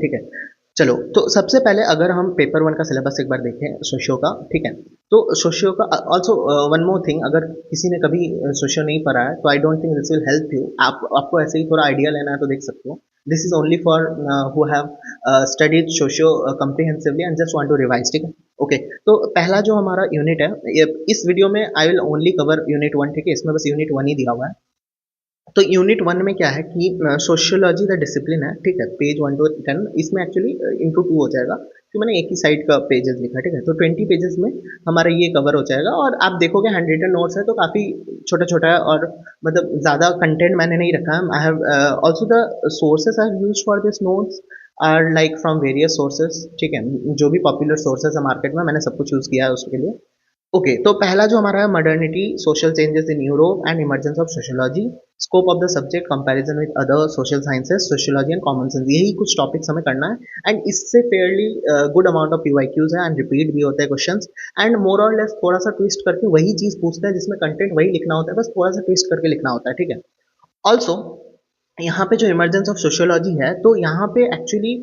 ठीक है। चलो, तो सबसे पहले अगर हम पेपर वन का सिलेबस एक बार देखें सोशियो का, ठीक है। तो सोशियो का ऑल्सो वन मोर थिंग, अगर किसी ने कभी सोशियो नहीं पढ़ा है तो I don't think this will help you. आपको ऐसे ही थोड़ा आइडिया लेना है तो देख सकते हो। This is only for who have studied socio comprehensively and just want to revise, ठीक है। ओके, तो पहला जो हमारा यूनिट है, इस वीडियो में I will only cover unit one, ठीक है। इसमें बस यूनिट वन ही दिया हुआ है। तो यूनिट वन में क्या है कि सोशियोलॉजी द डिसिप्लिन है, ठीक है, पेज 1 to 10। इसमें एक्चुअली इंटू 2 हो जाएगा, तो मैंने एक ही साइड का पेजेस लिखा, ठीक है। तो 20 पेजेस में हमारा ये कवर हो जाएगा, और आप देखोगे हैंड रिटन नोट्स है तो काफ़ी छोटा छोटा है, और मतलब ज़्यादा कंटेंट मैंने नहीं रखा है। I have also the sources I have used for this notes are like from various sources, ठीक है। जो भी पॉपुलर सोर्सेस है मार्केट में, मैंने सब कुछ यूज़ किया है उसके लिए। ओके, तो पहला जो हमारा है modernity, social changes in Europe and emergence of sociology, scope of the subject, comparison with other social sciences, sociology and common sense. यही कुछ टॉपिक्स हमें करना है, एंड इससे fairly good amount of PYQs है, एंड रिपीट भी होते हैं क्वेश्चंस, एंड मोर और लेस थोड़ा सा ट्विस्ट करके वही चीज पूछते हैं जिसमें कंटेंट वही लिखना होता है, बस थोड़ा सा ट्विस्ट करके लिखना होता है, ठीक है। ऑल्सो यहाँ पे जो इमर्जेंस ऑफ सोशियोलॉजी है, तो यहाँ पे एक्चुअली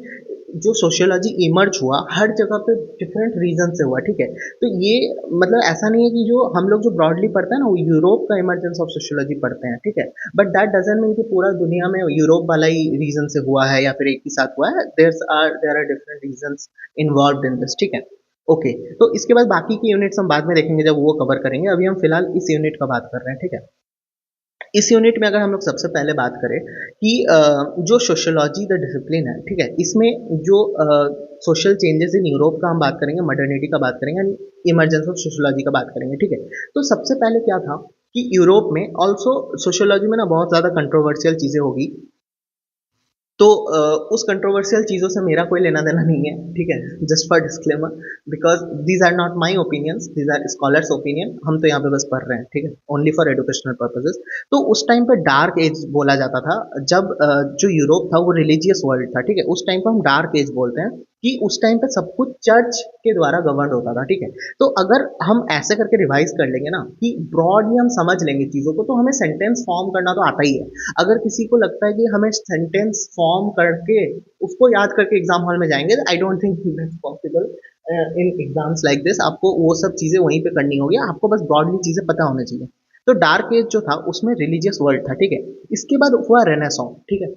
जो सोशियोलॉजी इमर्ज हुआ हर जगह पे डिफरेंट रीजन से हुआ, ठीक है। तो ये मतलब ऐसा नहीं है कि जो हम लोग जो ब्रॉडली पढ़ते हैं ना वो यूरोप का इमर्जेंस ऑफ सोशियोलॉजी पढ़ते हैं, ठीक है। बट दैट डजंट मीन कि पूरा दुनिया में यूरोप वाला ही रीजन से हुआ है या फिर एक ही साथ हुआ है। There are different reasons involved in this, ठीक है। ओके, तो इसके बाद बाकी की यूनिट्स हम बाद में देखेंगे जब वो कवर करेंगे। अभी हम फिलहाल इस यूनिट का बात कर रहे हैं, ठीक है। इस यूनिट में अगर हम लोग सबसे पहले बात करें कि जो सोशियोलॉजी द डिसिप्लिन है, ठीक है, इसमें जो सोशल चेंजेस इन यूरोप का हम बात करेंगे, मॉडर्निटी का बात करेंगे, इमर्जेंस ऑफ सोशियोलॉजी का बात करेंगे, ठीक है। तो सबसे पहले क्या था कि यूरोप में ऑल्सो सोशियोलॉजी में ना बहुत ज़्यादा कंट्रोवर्शियल चीज़ें होगी। तो उस कंट्रोवर्शियल चीज़ों से मेरा कोई लेना देना नहीं है, ठीक है। Just for disclaimer, because these are not my opinions, these are scholars opinion. हम तो यहाँ पे बस पढ़ रहे हैं, ठीक है, ओनली फॉर एजुकेशनल पर्पजेज। तो उस टाइम पे डार्क एज बोला जाता था, जब जो यूरोप था वो रिलीजियस वर्ल्ड था, ठीक है। उस टाइम पर हम डार्क एज बोलते हैं कि उस टाइम पे सब कुछ चर्च के द्वारा गवर्न होता था, ठीक है। तो अगर हम ऐसे करके रिवाइज कर लेंगे ना कि ब्रॉडली हम समझ लेंगे चीज़ों को, तो हमें सेंटेंस फॉर्म करना तो आता ही है। अगर किसी को लगता है कि हमें सेंटेंस फॉर्म करके उसको याद करके एग्जाम हॉल में जाएंगे, I don't think that's possible in exams like this. आपको वो सब चीज़ें वहीं पे करनी होगी, आपको बस ब्रॉडली चीज़ें पता होनी चाहिए। तो डार्क एज जो था उसमें रिलीजियस वर्ल्ड था, ठीक है। इसके बाद हुआ रेनेसॉन्स, ठीक है।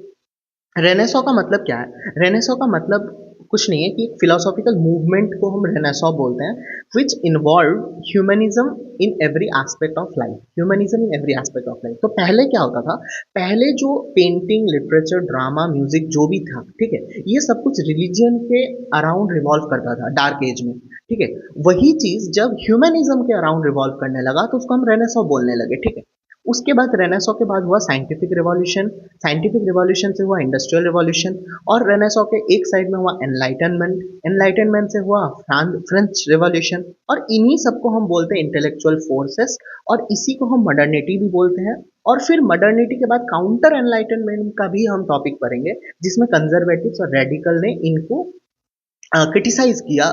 रेनेसॉ का मतलब क्या है? रेनेसॉ का मतलब कुछ नहीं है कि एक फिलोसॉफिकल मूवमेंट को हम रेनेसॉ बोलते हैं, which involve humanism in every aspect of life. Humanism in every aspect of life. तो पहले क्या होता था? पहले जो पेंटिंग, लिटरेचर, ड्रामा, म्यूजिक जो भी था, ठीक है, ये सब कुछ रिलीजन के अराउंड रिवॉल्व करता था डार्क एज में, ठीक है। वही चीज जब ह्यूमनिज्म के अराउंड रिवॉल्व करने लगा तो उसको हम रेनेसॉ बोलने लगे, ठीक है। उसके बाद रेनेसॉ के बाद हुआ साइंटिफिक रिवॉल्यूशन, साइंटिफिक रिवॉल्यूशन से हुआ इंडस्ट्रियल रिवॉल्यूशन, और रेनेसॉ के एक साइड में हुआ एनलाइटनमेंट, एनलाइटनमेंट से हुआ फ्रेंच रिवॉल्यूशन, और इन्हीं सबको हम बोलते हैं इंटेलेक्चुअल फोर्सेस, और इसी को हम मॉडर्निटी भी बोलते हैं। और फिर मॉडर्निटी के बाद काउंटर एनलाइटनमेंट का भी हम टॉपिक पढ़ेंगे, जिसमें कंजर्वेटिव्स और रेडिकल ने इनको क्रिटिसाइज किया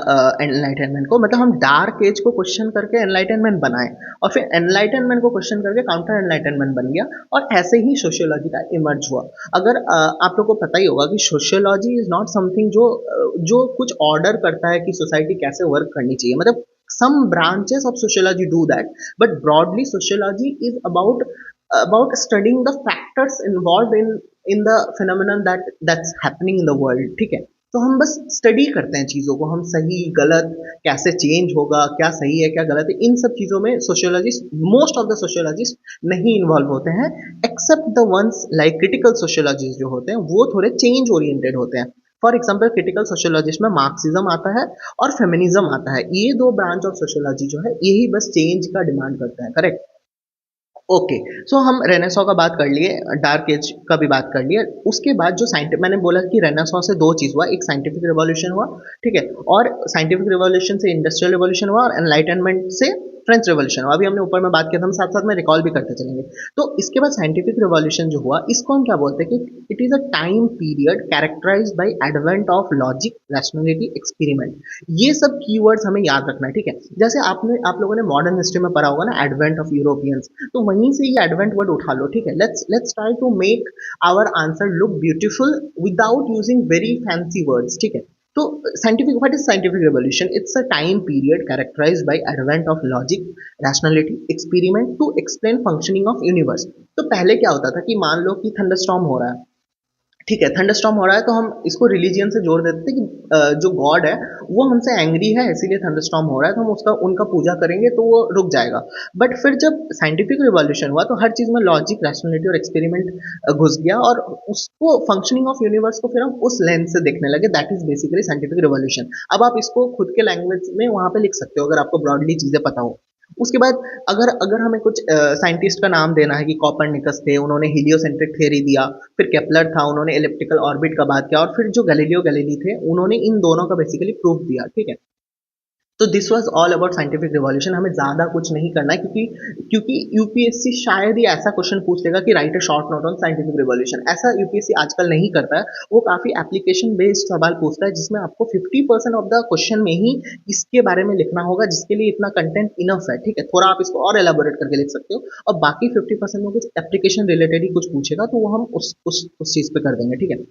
एनलाइटनमेंट को। मतलब हम डार्क एज को क्वेश्चन करके एनलाइटनमेंट बनाए, और फिर एनलाइटनमेंट को क्वेश्चन करके काउंटर एनलाइटनमेंट बन गया, और ऐसे ही सोशियोलॉजी का इमर्ज हुआ। अगर आप लोग को पता ही होगा कि सोशियोलॉजी इज नॉट समथिंग जो कुछ ऑर्डर करता है कि सोसाइटी कैसे वर्क करनी चाहिए। मतलब some branches of sociology do that, but broadly sociology is about studying the factors involved in the phenomenon that's happening in the world, ठीक है। तो हम बस स्टडी करते हैं चीज़ों को, हम सही गलत कैसे चेंज होगा, क्या सही है क्या गलत है, इन सब चीज़ों में sociologist, most of the sociologist नहीं इन्वॉल्व होते हैं, except the ones like critical sociologist जो होते हैं वो थोड़े चेंज ओरिएंटेड होते हैं। फॉर एग्जाम्पल क्रिटिकल सोशियोलॉजिस्ट में मार्क्सिज्म आता है और फेमिनिज्म आता है। ये दो ब्रांच ऑफ सोशियोलॉजी जो है यही बस चेंज का डिमांड करते हैं, करेक्ट। ओके, सो हम रेनेसॉ का बात कर लिए, डार्क एज का भी बात कर लिए। उसके बाद जो मैंने बोला कि रेनेसॉ से दो चीज़ हुआ, एक साइंटिफिक रिवॉल्यूशन हुआ, ठीक है, और साइंटिफिक रिवॉल्यूशन से इंडस्ट्रियल रिवॉल्यूशन हुआ, और एनलाइटनमेंट से फ्रेंच रेवोल्यूशन, अभी हमने ऊपर में बात किया था, हम साथ साथ में रिकॉल भी करते चलेंगे। तो इसके बाद साइंटिफिक रिवॉल्यूशन जो हुआ, इसको हम क्या बोलते हैं कि it is a time period characterized by advent of logic, rationality, experiment. ये सब कीवर्ड्स हमें याद रखना है, ठीक है। जैसे आप लोगों ने मॉडर्न हिस्ट्री में पढ़ा होगा ना, एडवेंट ऑफ यूरोपियंस, तो वहीं से ये एडवेंट वर्ड उठा लो, ठीक है। Let's try to make our answer look beautiful without using very fancy words, ठीक है। तो scientific, what is scientific revolution? It's a time period characterized by advent of logic, rationality, experiment to explain functioning of universe. तो पहले क्या होता था कि मान लो कि थंडरस्टॉर्म हो रहा है, ठीक है, थंडरस्टॉर्म हो रहा है, तो हम इसको रिलीजियन से जोड़ देते थे कि जो गॉड है वो हमसे एंग्री है, इसीलिए थंडरस्टॉर्म हो रहा है, तो हम उसका उनका पूजा करेंगे तो वो रुक जाएगा। बट फिर जब साइंटिफिक रिवॉल्यूशन हुआ तो हर चीज में लॉजिक, रैशनैलिटी और एक्सपेरिमेंट घुस गया, और उसको फंक्शनिंग ऑफ यूनिवर्स को फिर हम उस लेंस से देखने लगे। That is basically scientific revolution. अब आप इसको खुद के लैंग्वेज में वहां पे लिख सकते हो अगर आपको ब्रॉडली चीजें पता हो। उसके बाद अगर अगर हमें कुछ साइंटिस्ट का नाम देना है, कि कॉपरनिकस थे, उन्होंने हीलियोसेंट्रिक थ्योरी दिया, फिर केपलर था, उन्होंने इलिप्टिकल ऑर्बिट का बात किया, और फिर जो गैलीलियो गैलीली थे, उन्होंने इन दोनों का बेसिकली प्रूफ दिया, ठीक है। तो this was all about scientific revolution. हमें ज़्यादा कुछ नहीं करना है, क्योंकि क्योंकि यूपीएससी शायद ही ऐसा क्वेश्चन पूछ लेगा कि right a short note on scientific revolution. ऐसा यूपीएससी आजकल नहीं करता है। वो काफ़ी एप्लीकेशन बेस्ड सवाल पूछता है, जिसमें आपको 50% ऑफ द क्वेश्चन में ही इसके बारे में लिखना होगा, जिसके लिए इतना कंटेंट इनफ है, ठीक है। थोड़ा आप इसको और एलाबोरेट करके लिख सकते हो, और बाकी 50% में कुछ एप्लीकेशन रिलेटेड ही कुछ पूछेगा, तो वो हम उस चीज़ पे कर देंगे, ठीक है।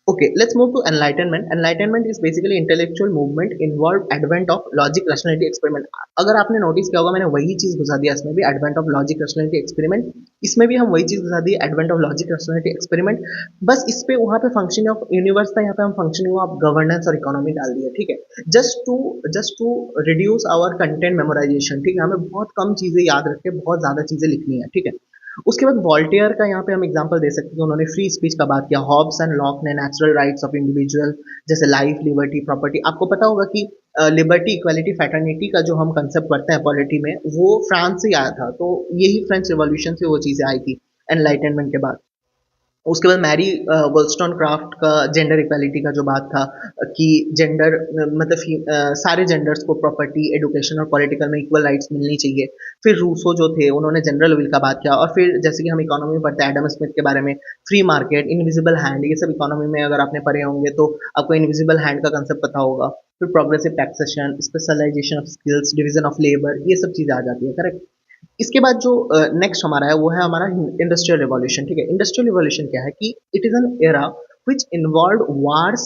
Okay, let's move to enlightenment. Enlightenment is basically intellectual movement involved advent of logic, rationality, experiment. अगर आपने नोटिस किया होगा, मैंने वही चीज घुसा दिया इसमें भी, advent of logic, rationality, experiment। इसमें भी हम वही चीज घुसा दी, advent of logic, rationality, experiment। बस इस पे वहां पे फंक्शनिंग ऑफ यूनिवर्स था, यहाँ पे हम फंक्शनिंग ऑफ गवर्नेंस और इकोनॉमी डाल दिया, ठीक है। Just to reduce our content memorization, ठीक है। हमें बहुत कम चीजें याद रख के बहुत ज्यादा चीजें लिखनी है, ठीक है। उसके बाद वॉल्टेयर का यहाँ पे हम एग्जांपल दे सकते हैं, उन्होंने फ्री स्पीच का बात किया। हॉब्स एंड लॉक ने नेचुरल राइट्स ऑफ इंडिविजुअल, जैसे लाइफ, लिबर्टी, प्रॉपर्टी। आपको पता होगा कि लिबर्टी, इक्वालिटी, फैटर्निटी का जो हम कंसेप्ट पढ़ते हैं पॉलिटी में, वो फ्रांस से आया था। तो यही फ्रेंच रिवॉल्यूशन से वो चीजें आई थी एनलाइटनमेंट के बाद। उसके बाद मैरी वोल्स्टोन क्राफ्ट का जेंडर इक्वालिटी का जो बात था, कि जेंडर मतलब सारे जेंडर्स को प्रॉपर्टी, एजुकेशन और पॉलिटिकल में इक्वल राइट्स मिलनी चाहिए। फिर रूसो जो थे, उन्होंने जनरल विल का बात किया। और फिर जैसे कि हम इकोनॉमी में पढ़ते हैं, एडम स्मिथ के बारे में, फ्री मार्केट, इनविजिबल हैंड, ये सब इकोनॉमी में अगर आपने पढ़े होंगे तो आपको इनविजिबल हैंड का कंसेप्ट पता होगा। फिर progressive taxation, specialization of skills, division of labour, ये सब चीज़ें आ जाती है, करेक्ट। इसके बाद जो नेक्स्ट हमारा है वो है हमारा इंडस्ट्रियल रिवॉल्यूशन, ठीक है। इंडस्ट्रियल रिवॉल्यूशन क्या है कि it is an era which involve wars,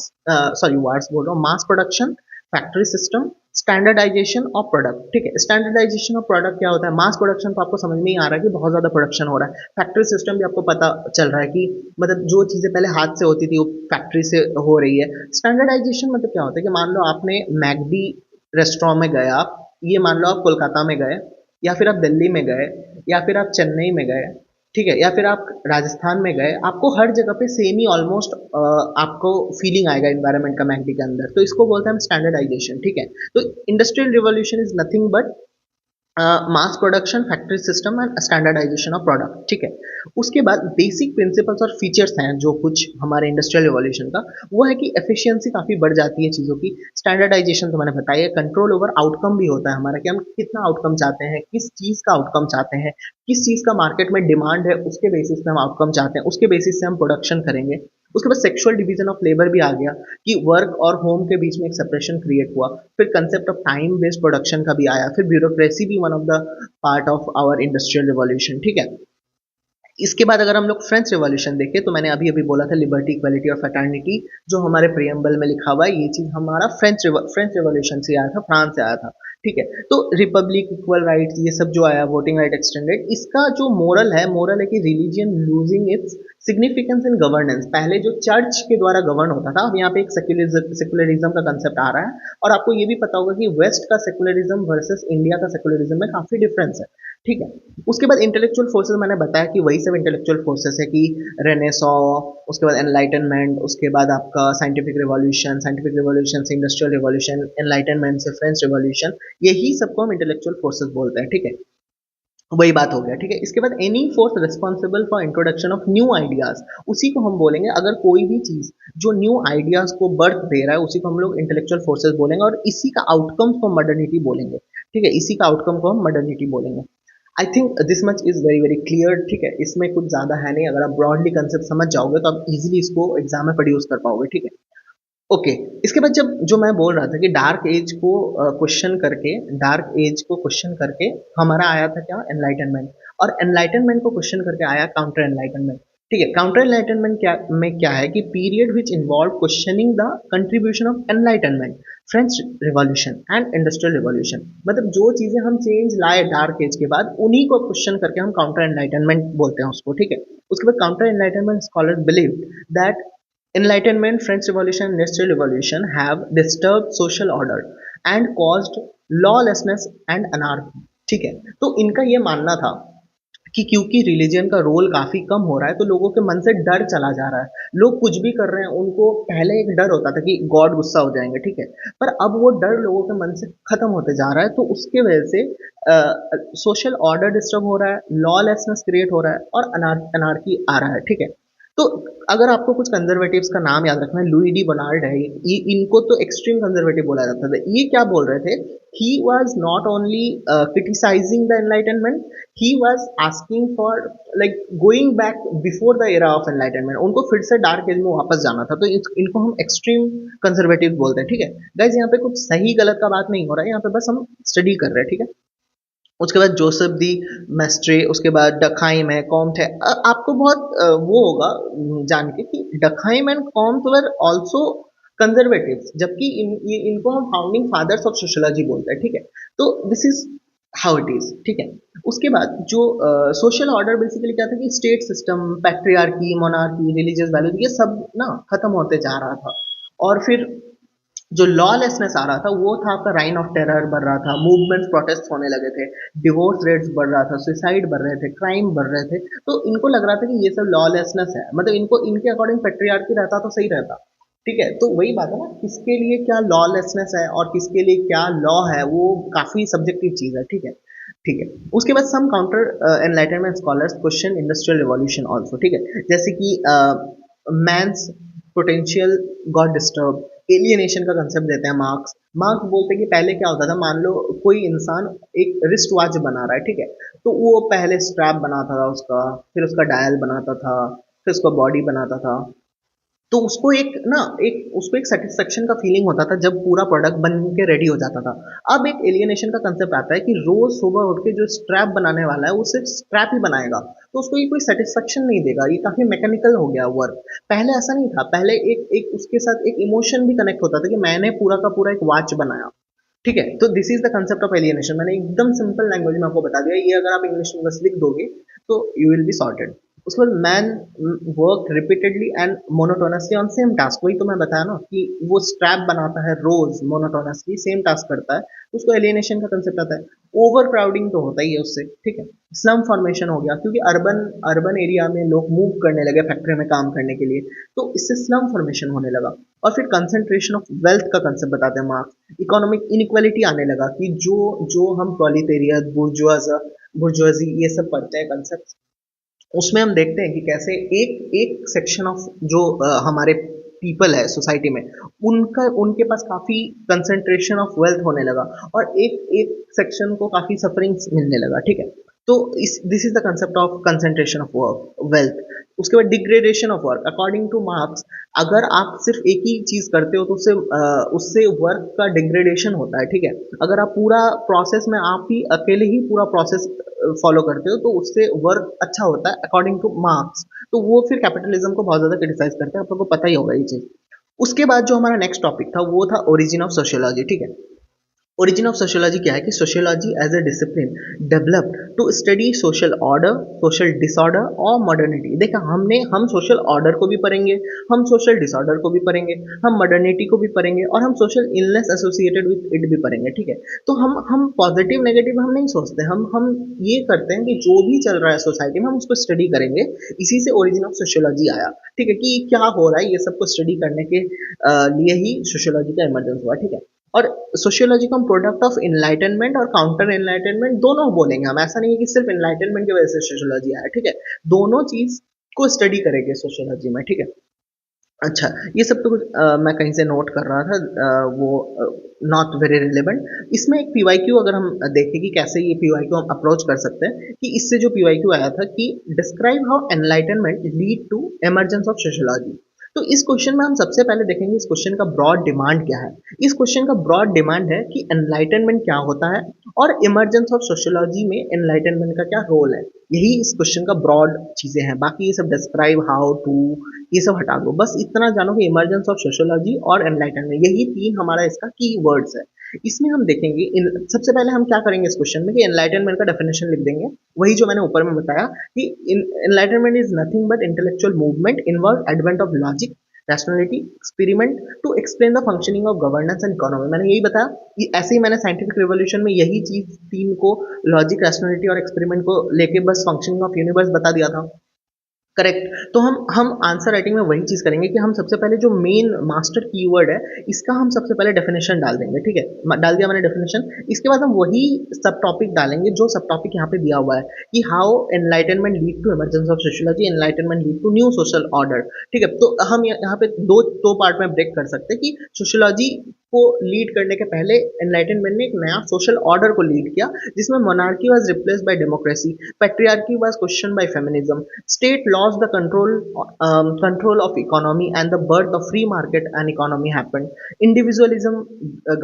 sorry wars बोल रहा हूँ, mass production, factory system, standardization of product, ठीक है। स्टैंडर्डाइजेशन ऑफ प्रोडक्ट क्या होता है? मास प्रोडक्शन तो आपको समझ में ही आ रहा है कि बहुत ज्यादा प्रोडक्शन हो रहा है। फैक्ट्री सिस्टम भी आपको पता चल रहा है कि मतलब जो चीजें पहले हाथ से होती थी वो फैक्ट्री से हो रही है। स्टैंडर्डाइजेशन मतलब क्या होता है कि मान लो आपने मैकडी रेस्टोरेंट में गए, आप ये मान लो आप कोलकाता में गए, या फिर आप दिल्ली में गए, या फिर आप चेन्नई में गए, ठीक है, या फिर आप राजस्थान में गए, आपको हर जगह पे सेम ही ऑलमोस्ट आपको फीलिंग आएगा इन्वायरमेंट का मैकडी के अंदर। तो इसको बोलते हैं हम स्टैंडर्डाइजेशन, ठीक है। तो industrial revolution is nothing but mass production, factory system and standardization of product, ठीक है। उसके बाद बेसिक प्रिंसिपल्स और फीचर्स हैं जो कुछ हमारे इंडस्ट्रियल रिवॉल्यूशन का, वो है कि एफिशिएंसी काफी बढ़ जाती है चीजों की। स्टैंडर्डाइजेशन तो मैंने बताया, कंट्रोल ओवर आउटकम भी होता है हमारा, कि हम कितना आउटकम चाहते हैं, किस चीज का आउटकम चाहते हैं, किस चीज का मार्केट में डिमांड है, उसके बेसिस पे हम आउटकम चाहते हैं, उसके बेसिस से हम प्रोडक्शन करेंगे। उसके बाद सेक्सुअल डिवीजन ऑफ लेबर भी आ गया, कि वर्क और होम के बीच में एक सेपरेशन क्रिएट हुआ। फिर concept of time based production का भी आया। फिर ब्यूरोक्रेसी भी one of the part of our industrial revolution, ठीक है। इसके बाद अगर हम लोग फ्रेंच रिवॉल्यूशन देखें, तो मैंने अभी अभी बोला था लिबर्टी, इक्वालिटी और फैटर्निटी, जो हमारे प्रियम्बल में लिखा हुआ है, ये चीज हमारा फ्रेंच रिवॉल्यूशन से आया था, फ्रांस से आया था, ठीक है। तो रिपब्लिक, इक्वल राइट्स, ये सब जो आया, वोटिंग राइट एक्सटेंडेड, इसका जो मोरल है कि religion losing its significance in governance. पहले जो चर्च के द्वारा गवर्न होता था, अब यहाँ पे एक सेक्युलरिज्म का कंसेप्ट आ रहा है। और आपको ये भी पता होगा कि वेस्ट का सेक्युलरिज्म वर्सेस इंडिया का सेक्युलरिज्म में काफी डिफरेंस है, ठीक है। उसके बाद इंटेलेक्चुअल फोर्सेस, मैंने बताया कि वही सब इंटेलेक्चुअल फोर्सेस है, कि रेनेसॉ, उसके बाद एनलाइटनमेंट, उसके बाद आपका साइंटिफिक रिवॉल्यूशन से इंडस्ट्रियल रिवॉल्यूशन, एनलाइटनमेंट से फ्रेंच रिवॉल्यूशन, यही सबको हम इंटेलेक्चुअल फोर्सेस बोलते हैं, ठीक है। वही बात हो गया, ठीक है। इसके बाद any force responsible for introduction of new ideas, उसी को हम बोलेंगे। अगर कोई भी चीज जो न्यू आइडियाज को बर्थ दे रहा है, उसी को हम लोग इंटेलेक्चुअल फोर्सेस बोलेंगे, और इसी का आउटकम्स को मॉडर्निटी बोलेंगे, ठीक है, इसी का आउटकम को हम मॉडर्निटी बोलेंगे। I think this much is very very clear, ठीक है, इसमें कुछ ज्यादा है नहीं, अगर आप ब्रॉडली कंसेप्ट समझ जाओगे तो आप इजीली इसको एग्जाम में प्रोड्यूस कर पाओगे, ठीक है। ओके, इसके बाद जब जो मैं बोल रहा था कि डार्क एज को क्वेश्चन करके, डार्क एज को क्वेश्चन करके हमारा आया था क्या, एनलाइटनमेंट, और एनलाइटनमेंट को क्वेश्चन करके आया काउंटर एनलाइटनमेंट। ठीक है, काउंटर एनलाइटनमेंट क्या में क्या है कि period which involve questioning the contribution of enlightenment, French revolution and industrial revolution, मतलब जो चीजें हम चेंज लाए डार्क एज के बाद उन्हीं को क्वेश्चन करके हम काउंटर एनलाइटनमेंट बोलते हैं उसको, ठीक है। उसके बाद counter enlightenment scholar believe that Enlightenment, French Revolution, Industrial Revolution have disturbed social order and caused lawlessness and anarchy. ठीक है, तो इनका ये मानना था कि क्योंकि रिलीजन का रोल काफी कम हो रहा है तो लोगों के मन से डर चला जा रहा है, लोग कुछ भी कर रहे हैं, उनको पहले एक डर होता था कि गॉड गुस्सा हो जाएंगे, ठीक है, पर अब वो डर लोगों के मन से खत्म होते जा रहा है, तो उसके वजह से सोशल ऑर्डर डिस्टर्ब हो रहा है, लॉलेसनेस क्रिएट हो रहा है और अनार्की आ रहा है, ठीक है। तो अगर आपको कुछ कंजर्वेटिव्स का नाम याद रखना है, लुई डी बोनार्ड है ये, इनको तो एक्सट्रीम कंजर्वेटिव बोला जाता था। ये क्या बोल रहे थे, he was not only criticizing the enlightenment, he was asking for like going back before the era of enlightenment, उनको फिर से डार्क एज में वापस जाना था, तो इनको हम एक्सट्रीम कंजर्वेटिव बोलते हैं, ठीक है। गाइज यहाँ पे कुछ सही गलत का बात नहीं हो रहा है, यहाँ पे बस हम स्टडी कर रहे हैं, ठीक है। उसके बाद जोसेफ दी मेस्ट्रे, उसके बाद डखाइम है, कॉम्ट है। आपको बहुत वो होगा जान के कि Durkheim and Comte were also conservatives, जबकि इनको हम फाउंडिंग फादर्स ऑफ सोशियोलॉजी बोलते हैं, ठीक है। तो this is how it is, ठीक है। उसके बाद जो सोशल ऑर्डर बेसिकली क्या था कि state system, patriarchy, monarchy, religious values, ये सब ना खत्म होते जा रहा था, और फिर जो लॉलेसनेस आ रहा था वो था आपका राइन ऑफ टेरर बढ़ रहा था, मूवमेंट्स प्रोटेस्ट होने लगे थे, डिवोर्स रेट्स बढ़ रहा था, सुसाइड बढ़ रहे थे, क्राइम बढ़ रहे थे, तो इनको लग रहा था कि ये सब लॉलेसनेस है, मतलब इनको इनके अकॉर्डिंग पेट्रियार्की रहता तो सही रहता, ठीक है। तो वही बात है ना, किसके लिए क्या लॉलेसनेस है और किसके लिए क्या लॉ है, वो काफी सब्जेक्टिव चीज है, ठीक है। ठीक है, उसके बाद some counter enlightenment scholars question industrial revolution also, ठीक है, जैसे कि man's potential got disturb, alienation का कंसेप्ट देते हैं मार्क्स। मार्क्स बोलते हैं कि पहले क्या होता था, मान लो कोई इंसान एक रिस्ट वॉच बना रहा है, ठीक है, तो वो पहले स्ट्रैप बनाता था उसका, फिर उसका डायल बनाता था, फिर उसका बॉडी बनाता था, तो उसको एक ना एक उसको एक सेटिस्फेक्शन का फीलिंग होता था जब पूरा प्रोडक्ट बन के रेडी हो जाता था। अब एक एलियनेशन का कंसेप्ट आता है कि रोज सुबह उठ के जो स्ट्रैप बनाने वाला है वो सिर्फ स्ट्रैप ही बनाएगा, तो उसको ये कोई सेटिस्फेक्शन नहीं देगा, ये काफी मैकेनिकल हो गया वर्क। पहले ऐसा नहीं था, पहले एक एक उसके साथ एक इमोशन भी कनेक्ट होता था कि मैंने पूरा का पूरा एक वॉच बनाया, ठीक है। तो this is the concept of alienation, मैंने एकदम सिंपल लैंग्वेज में आपको बता दिया, ये अगर आप इंग्लिश में बस लिख दोगे तो यू विल बी सॉर्टेड। उसके बाद man work repeatedly and monotonously on same task, वही तो मैं बताया ना कि वो स्ट्रैप बनाता है रोज मोनोटोनसली सेम टास्क करता है, उसको एलियनेशन का कंसेप्ट आता है। ओवर क्राउडिंग तो होता ही है उससे, ठीक है। स्लम फॉर्मेशन हो गया, क्योंकि अर्बन अर्बन एरिया में लोग मूव करने लगे फैक्ट्री में काम करने के लिए, तो इससे स्लम फॉर्मेशन होने लगा। और फिर कंसंट्रेशन ऑफ वेल्थ का कंसेप्ट बताते हैं मार्क्स। इकोनॉमिक इनइक्वालिटी आने लगा कि जो जो हम प्रोलिटेरियत, बुर्जुआजी ये सब पढ़ते हैं कंसेप्ट, उसमें हम देखते हैं कि कैसे एक एक सेक्शन ऑफ जो हमारे पीपल है सोसाइटी में, उनका उनके पास काफी कंसंट्रेशन ऑफ वेल्थ होने लगा, और एक एक सेक्शन को काफी सफरिंग्स मिलने लगा, ठीक है। तो इस this is the concept of concentration of work wealth. उसके बाद degradation of work according two marks, अगर आप सिर्फ एक ही चीज करते हो तो उससे वर्क का डिग्रेडेशन होता है, ठीक है। अगर आप पूरा प्रोसेस में आप ही अकेले ही पूरा प्रोसेस फॉलो करते हो तो उससे वर्क अच्छा होता है अकॉर्डिंग टू मार्क्स, तो वो फिर कैपिटलिज्म को बहुत ज्यादा क्रिटिसाइज करते हैं, आपको पता ही होगा ये चीज। उसके बाद जो हमारा नेक्स्ट टॉपिक था वो था ओरिजिन ऑफ सोशियोलॉजी, ठीक है। ओरिजिन ऑफ सोशियोलॉजी क्या है कि sociology as a discipline developed to study social order, social disorder और मॉडर्निटी। देखा हमने, हम सोशल ऑर्डर को भी पढ़ेंगे, हम सोशल डिसऑर्डर को भी पढ़ेंगे, हम मॉडर्निटी को भी पढ़ेंगे, और हम social illness associated with it भी पढ़ेंगे, ठीक है। तो हम पॉजिटिव नेगेटिव हम नहीं सोचते, हम ये करते हैं कि जो भी चल रहा है सोसाइटी में हम उसको स्टडी करेंगे। इसी से ओरिजिन ऑफ सोशियोलॉजी आया, ठीक है, कि क्या हो रहा है ये सबको स्टडी करने के लिए ही सोशियोलॉजी का इमरजेंस हुआ, ठीक है। और सोशियोलॉजी को हम प्रोडक्ट ऑफ इनलाइटनमेंट और काउंटर एनलाइटनमेंट दोनों बोलेंगे हम, ऐसा नहीं है कि सिर्फ इनलाइटनमेंट की वजह से सोशियोलॉजी आया, ठीक है। दोनों चीज को स्टडी करेंगे सोशियोलॉजी में, ठीक है। अच्छा, ये सब तो कुछ मैं कहीं से नोट कर रहा था, वो नॉट वेरी रिलेवेंट। इसमें एक पीवाईक्यू अगर हम देखें कि कैसे ये पीवाईक्यू हम अप्रोच कर सकते हैं, कि इससे जो पीवाईक्यू आया था कि describe how enlightenment lead to emergence of sociology. तो इस क्वेश्चन में हम सबसे पहले देखेंगे इस क्वेश्चन का ब्रॉड डिमांड क्या है। इस क्वेश्चन का ब्रॉड डिमांड है कि एनलाइटनमेंट क्या होता है और इमर्जेंस ऑफ सोशियोलॉजी में एनलाइटनमेंट का क्या रोल है। यही इस क्वेश्चन का ब्रॉड चीजें हैं, बाकी ये सब डिस्क्राइब हाउ टू ये सब हटा दो, बस इतना जानो कि इमर्जेंस ऑफ सोशियोलॉजी और एनलाइटनमेंट यही तीन हमारा इसका की वर्ड्स है। इसमें हम देखेंगे सबसे पहले हम क्या करेंगे इस क्वेश्चन में कि एनलाइटनमेंट का डेफिनेशन लिख देंगे, वही जो मैंने ऊपर में बताया कि enlightenment is nothing but intellectual movement involve advent of logic, rationality, experiment to explain the functioning of governance and economy. मैंने यही बताया कि ऐसे ही मैंने साइंटिफिक रिवॉल्यूशन में यही चीज तीन को, लॉजिक, रैशनैलिटी और एक्सपेरिमेंट को लेके बस फंक्शनिंग ऑफ यूनिवर्स बता दिया था। करेक्ट। तो हम आंसर राइटिंग में वही चीज करेंगे कि हम सबसे पहले जो मेन मास्टर कीवर्ड है इसका हम सबसे पहले डेफिनेशन डाल देंगे, ठीक है, डाल दिया मैंने डेफिनेशन। इसके बाद हम वही सब टॉपिक डालेंगे जो सब टॉपिक यहाँ पे दिया हुआ है कि how enlightenment lead to emergence of sociology, enlightenment lead to new social order. ठीक है, तो हम यहाँ पे दो पार्ट में ब्रेक कर सकते हैं कि सोशियोलॉजी को लीड करने के पहले एनलाइटनमेंट ने एक नया सोशल ऑर्डर को लीड किया जिसमें monarchy was replaced by democracy, patriarchy was question by feminism, state lost the control of economy and the birth of free market and economy happened, individualism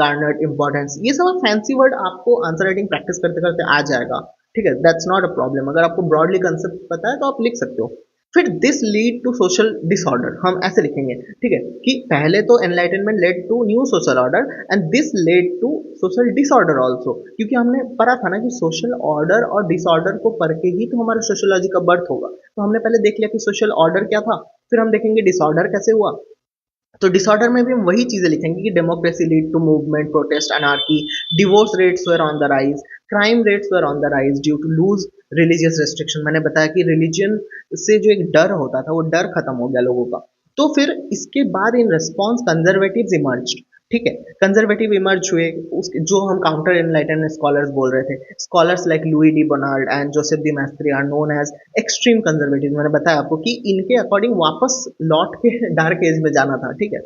garnered importance। ये सब fancy word आपको answer writing practice करते करते आ जाएगा, ठीक है, that's not a problem. अगर आपको ब्रॉडली कंसेप्ट पता है तो आप लिख सकते हो। फिर this lead to social disorder हम ऐसे लिखेंगे, ठीक है, कि पहले तो enlightenment led to new social order and this led to social disorder also, क्योंकि हमने पढ़ा था ना कि सोशल ऑर्डर और डिसऑर्डर को पढ़ के ही तो हमारा सोशियोलॉजी का बर्थ होगा। तो हमने पहले देख लिया कि सोशल ऑर्डर क्या था, फिर हम देखेंगे डिसऑर्डर कैसे हुआ। तो डिसऑर्डर में भी हम वही चीजें लिखेंगे कि democracy lead to movement, protest, anarchy, divorce rates were on the rise, crime rates were on the rise due to loose religious restriction. मैंने बताया कि रिलीजन से जो एक डर होता था वो डर खत्म हो गया लोगों का। तो फिर इसके बाद इन रिस्पॉन्स कंजर्वेटिव इमर्ज, ठीक है, कंजर्वेटिव इमर्ज हुए, उसके जो हम काउंटर एनलाइटन स्कॉलर्स बोल रहे थे, scholars like Louis de Bonald and Joseph de Maistre are known as extreme conservative. मैंने बताया आपको कि इनके अकॉर्डिंग वापस लौट के डार्क एज में जाना था, ठीक है।